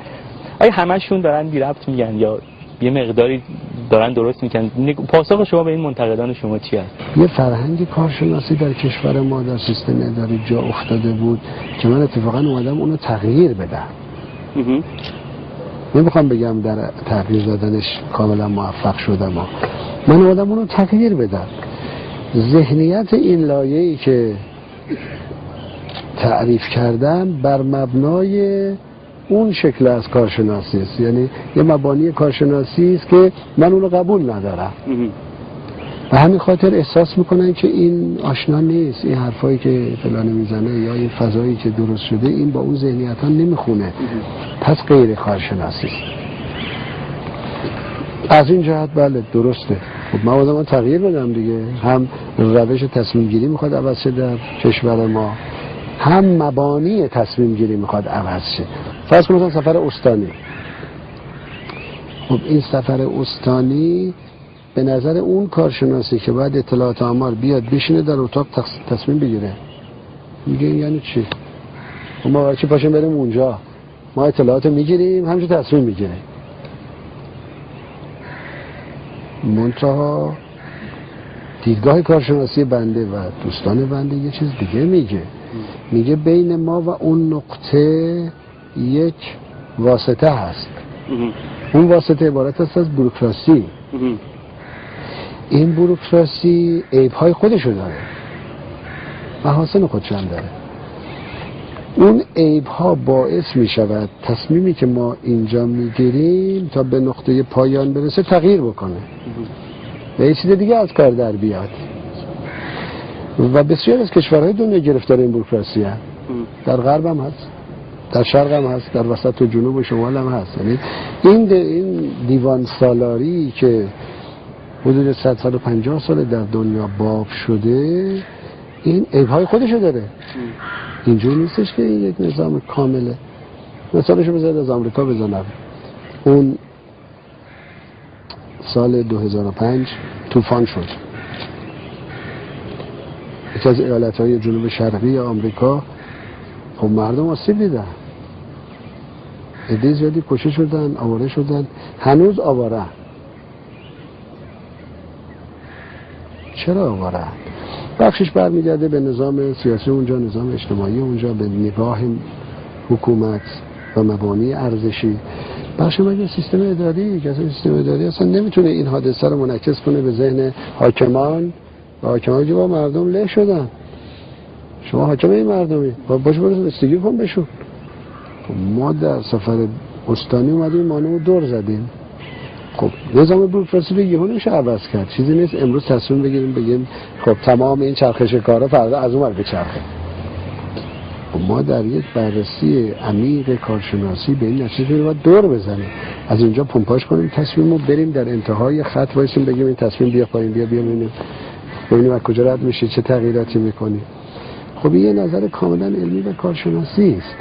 آیا همشون دارن بی ربط میگن یا یه مقداری دارن درست میگن؟ پاسخ شما به این منتقدان شما چی است؟ یه فرهنگ کارشناسی در کشور ما در سیستم اداری جا افتاده بود که من اتفاقا اومدم اونو تغییر بدم. نمیخوام بگم در تغییر دادنش کاملا موفق شدم، من اومدم اونو تغییر بدم. ذهنیت این لایه‌ای که تعریف کردم بر مبنای اون شکل از کارشناسی است، یعنی یه مبانی کارشناسی است که من اونو قبول ندارم و همین خاطر احساس میکنن که این آشنا نیست، این حرفایی که فلانه میزنه یا این فضایی که درست شده این با اون ذهنیت ها نمیخونه، پس غیر کارشناسی است. از این جهت بله درسته. خب من آدم تغییر بدم دیگه، هم روش تصمیم گیری میخواد عوض شه در کشور ما، هم مبانی تصمیم گیری میخواد عوض شه. فرض کنید سفر استانی، خب این سفر استانی به نظر اون کارشناسی که باید اطلاعات آمار بیاد بشینه در اتاق تصمیم بگیره، میگه این یعنی چی؟ ما باید چی پاشیم بریم اونجا، ما اطلاعات میگیریم همچه تصمیم میگیریم. منتها دیدگاه کارشناسی بنده و دوستان بنده یه چیز دیگه میگه بین ما و اون نقطه یک واسطه هست. اون واسطه عبارت است از بوروکراسی. این بوروکراسی عیب‌های خودشو داره، محاسن خودش هم داره. اون عیب‌ها باعث می‌شود تصمیمی که ما اینجا میگیریم تا به نقطه پایان برسه تغییر بکنه و یه چیز دیگه از کار در بیاد. و بسیار از کشورهای دنیا گرفتار این بوروکراسی هست. در غرب هم هست، در شرق هم هست، در وسط و جنوب و شمال هم هست. یعنی این دیوان سالاری که حدود 150 سال در دنیا باب شده، این عیب‌های خودشو داره. اینجوری نیستش که این یک نظام کامله. مثالشو بذارید از آمریکا بزنم. اون سال 2005 طوفان شد. یکی از ایالت‌های جنوب شرقی آمریکا، خب مردم آسیب دیدن، عده زیادی کشته شدن، آواره شدن، هنوز آواره. چرا آواره؟ بخشش برمیگرده به نظام سیاسی اونجا، نظام اجتماعی اونجا، به نگاه حکومت و مبانی ارزشی. بخش مگه سیستم اداری که اصلا سیستم اداری اصلا نمیتونه این حادثه رو منعکس کنه به ذهن حاکمان و حاکمان که با مردم له شدن. شما حاکم این مردمی باشه برو استگیر کن بشون. ما در سفر استانی اومدیم مانو دور زدیم. خب نظام بوروکراسی رو یهو نمیشه عوض کرد. چیزی نیست امروز تصمیم بگیم خب تمام این چرخش کارا فردا از اون ور بچرخه. خب ما در یک بررسی عمیق کارشناسی به این نتیجه باید دور بزنیم، از اینجا پمپاژ کنیم تصمیمو، بریم در انتهای خط وایسیم بگیم این تصمیم بیا پایین، بیا ببینیم از کجا رد میشه، چه تغییراتی میکنی. خب یه نظر کاملا علمی و کارشناسی است،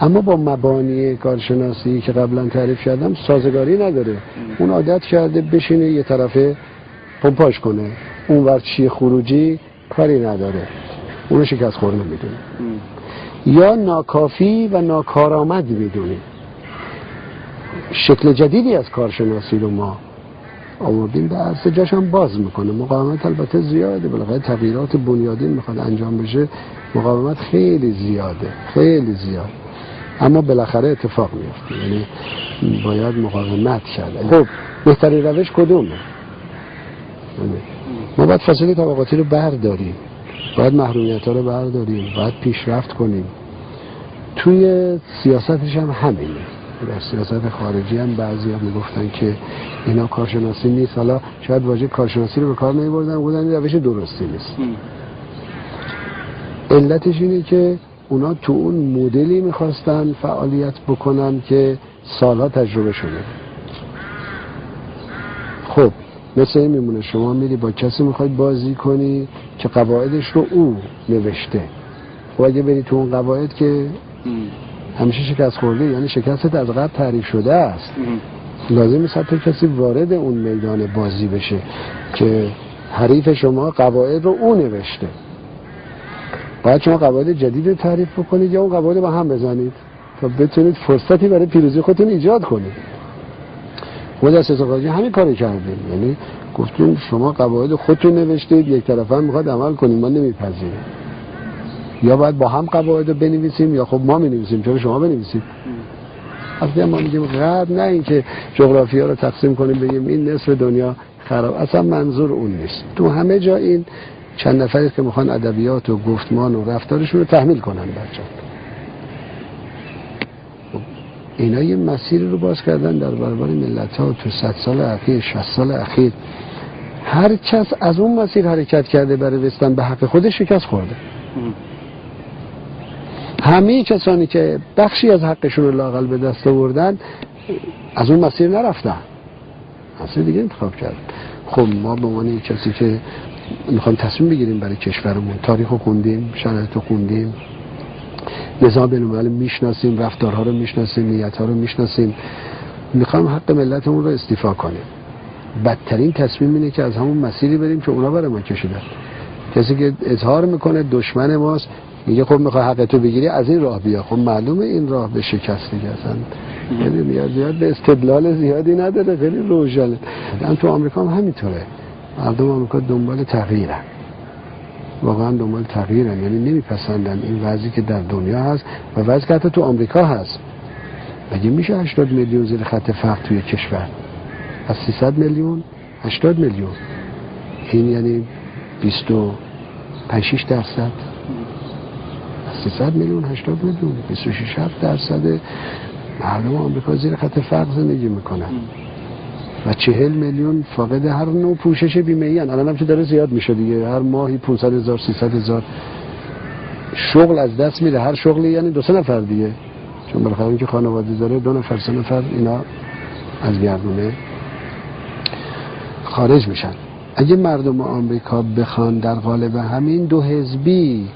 اما با مبانی کارشناسی که قبلا تعریف کردم سازگاری نداره. اون عادت کرده بشینه یه طرفه پمپاژ کنه، اون ور چی خروجی کاری نداره، اونو شکست خورده میدونه یا ناکافی و ناکارآمد میدونه. شکل جدیدی از کارشناسی رو ما آوردیم، در جاش هم باز میکنه. مقاومت البته زیاده، بالاخره تغییرات بنیادین میخواد انجام بشه، مقاومت خیلی زیاده، خیلی زیاد، اما بالاخره اتفاق میفته. یعنی باید مقاومت کرد. خب بهترین روش کدومه؟ ما باید فاصله طبقاتی رو برداریم، باید محرومیت‌ها رو برداریم، باید پیشرفت کنیم. توی سیاستش هم همینه. در سیاست خارجی هم بعضی ها میگفتن که اینا کارشناسی نیست. حالا شاید واژه کارشناسی رو به کار نمی‌بردن، گفتن این روش درستی نیست. علتش اینه که اونا تو اون مدلی میخواستن فعالیت بکنن که سالها تجربه شده. خب مثل این میمونه شما میری با کسی میخواید بازی کنی که قواعدش رو او نوشته. خب اگه بری تو اون قواعد که همیشه شکست خورده، یعنی شکستت از قبل تعریف شده است. لازم نیست حتی کسی وارد اون میدان بازی بشه که حریف شما قواعد رو او نوشته. باید شما قواعد جدید رو تعریف بکنید یا اون قواعد با هم بزنید تا بتونید فرصتی برای پیروزی خودتون ایجاد کنید. ما در سیاست خارجی همین کارو کردیم، یعنی گفتیم شما قواعد خودتون نوشتید، یک طرفه هم میخواد عمل کنیم، ما نمیپذیریم. یا باید با هم قواعد رو بنویسیم یا خب ما می‌نویسیم، چرا شما بنویسید؟ اصلا ما میگیم غرب، نه اینکه جغرافیا رو تقسیم کنیم بگیم این نصف دنیا خراب، اصلا منظور اون نیست. تو همه جا این چند نفری که میخوان ادبیات و گفتمان و رفتارشون رو تحمیل کنن بچه‌ها. اینا یه مسیری رو باز کردن در برابر ملت‌ها تو 100 سال اخیر، 60 سال اخیر. هر کس از اون مسیر حرکت کرده برای رسیدن به حق خودش شکست خورده. همه کسانی که بخشی از حقشون رو لااقل به دست آوردن از اون مسیر نرفتن، مسیر دیگه انتخاب کردن. خب ما به عنوان کسی که میخوایم تصمیم بگیریم برای کشورمون، تاریخ رو خوندیم، شرایط رو خوندیم، نظام بین‌الملل میشناسیم، رفتارها رو میشناسیم، نیت‌ها رو میشناسیم، میخوایم حق ملتمون رو استیفا کنیم. بدترین تصمیم اینه که از همون مسیری بریم که اونا برای ما کشیدن. کسی که اظهار میکنه دشمن ماست میگه خب میخوای حق تو بگیری از این راه بیا، خب معلومه این راه به شکست دیگه اصلا یعنی زیاد به استدلال زیادی نداره، خیلی روشنه. یعنی تو آمریکا هم همینطوره، مردم آمریکا دنبال تغییرن، واقعا دنبال تغییرن، یعنی نمیپسندن این وضعی که در دنیا هست و وضعی که حتی تو آمریکا هست. مگه میشه 80 میلیون زیر خط فقر توی کشور؟ از 300 میلیون 80 میلیون، این یعنی 25-6%. 300 میلیون 80 میلیون 26% مردم آمریکا زیر خط فقر زندگی میکنن و 40 میلیون فاقد هر نوع پوشش بیمه‌ای ان. الان هم که داره زیاد میشه دیگه، هر ماهی 500,000 300,000 شغل از دست میره. هر شغلی یعنی 2-3 نفر دیگه، چون بالاخره اینکه خانواده داره 2 نفر 3 نفر اینا از گردونه خارج میشن. اگه مردم آمریکا بخوان در قالب همین دو حزبی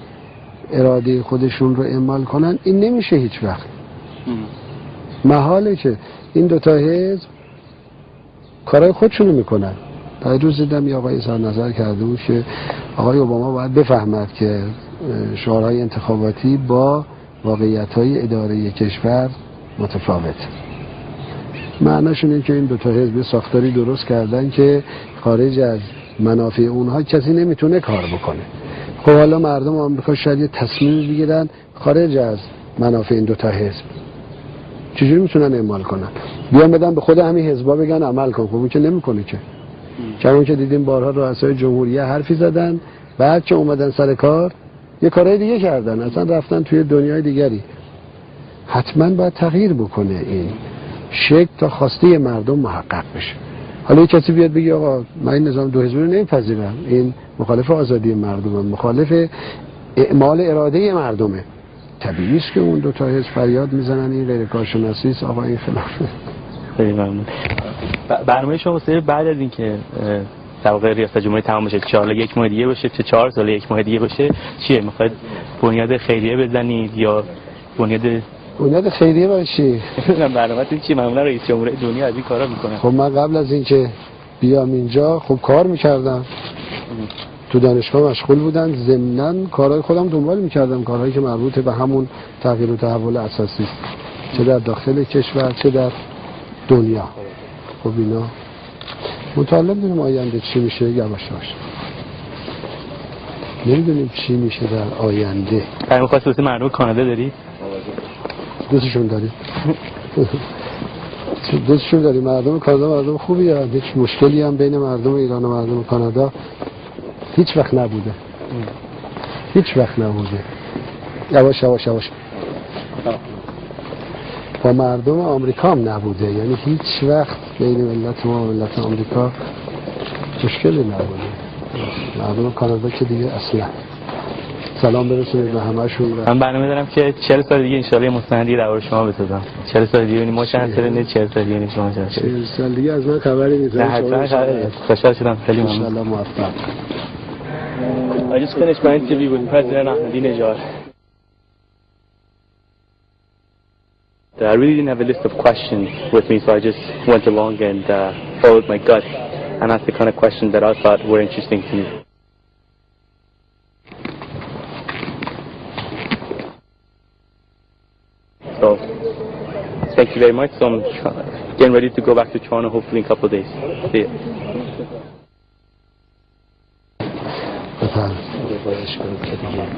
اراده خودشون رو اعمال کنن، این نمیشه هیچ وقت. محاله که این دوتا حزب کارهای خودشونو میکنن. تا روز دیدم یه آقای اظهار نظر کرده بود که آقای اوباما باید بفهمد که شعارهای انتخاباتی با واقعیت‌های اداره کشور متفاوت. معناشون اینه که این دوتا حزب ساختاری درست کردن که خارج از منافع اونها کسی نمیتونه کار بکنه. خب حالا مردم آمریکا شاید یه تصمیم بگیرن خارج از منافع این دوتا حزب، چجوری میتونن اعمال کنن؟ بیان بدن به خود همین حزبا بگن عمل کن. خب اون که نمیکنه که. چون که دیدیم بارها رؤسای جمهوریه حرفی زدن، بعد که اومدن سر کار یه کارهای دیگه کردن، اصلا رفتن توی دنیای دیگری. حتما باید تغییر بکنه این شکل تا خواسته مردم محقق بشه. حالا یه کسی بیاد بگه آقا من این نظام دو حزبی رو نمیپذیرم، این مخالف آزادی مردمه، مخالف اعمال اراده مردمه، طبیعی است که اون دو تا حزب فریاد میزنن این غیر کارشناسی است، آقا این خلافه. خیلی ممنون. برنامه شما واسه بعد از اینکه در واقع ریاست جمهوری تمام بشه، 4 سال 1 ماه دیگه باشه، چه 4 سال 1 ماه دیگه باشه، چیه؟ میخواید بنیاد خیریه بزنید یا بنیاد خیریه باشی؟ برنامه‌تون چیه؟ معمولا رئیس جمهور دنیا از این کارا میکنه. خب من قبل از اینکه بیام اینجا خب کار میکردم، تو دانشگاه مشغول بودن، ضمناً کارهای خودم دنبال میکردم، کارهایی که مربوط به همون تغییر و تحول اساسی است، چه در داخل کشور چه در دنیا. خب اینا مطالعه دونیم آینده چی میشه، یواش یواش نمیدونیم چی میشه در آینده. پیام خاصی واسه مردم کانادا داری؟ دوستشون داری؟ دوستشون داریم. مردم کانادا مردم خوبی هستند، هیچ مشکلی هم بین مردم ایران و مردم کانادا هیچ وقت نبوده. هیچ وقت نبوده. یواش یواش یواش. با مردم آمریکا هم نبوده، یعنی هیچ وقت بین ملت ما و ملت آمریکا مشکلی نبوده. مردم کانادا که دیگه اصلا. سلام برسونید به همه‌شون. من برنامه دارم که 40 سال دیگه ان شاءالله مستندی درباره شما بسازم. 40 سال دیگه یعنی ما چند سال نه 40 سال دیگه شما 40 سال دیگه از من خبری نیست. خوشحال شدم. خیلی ممنون. ان شاء الله موفق. I just finished my interview with President احمدی نژاد. I really didn't have a list of questions with me, so I just went along and followed my gut and asked the kind of questions that I thought were interesting to me. So, thank you very much. So I'm getting ready to go back to Toronto hopefully in a couple of days. See you. بفرمایید.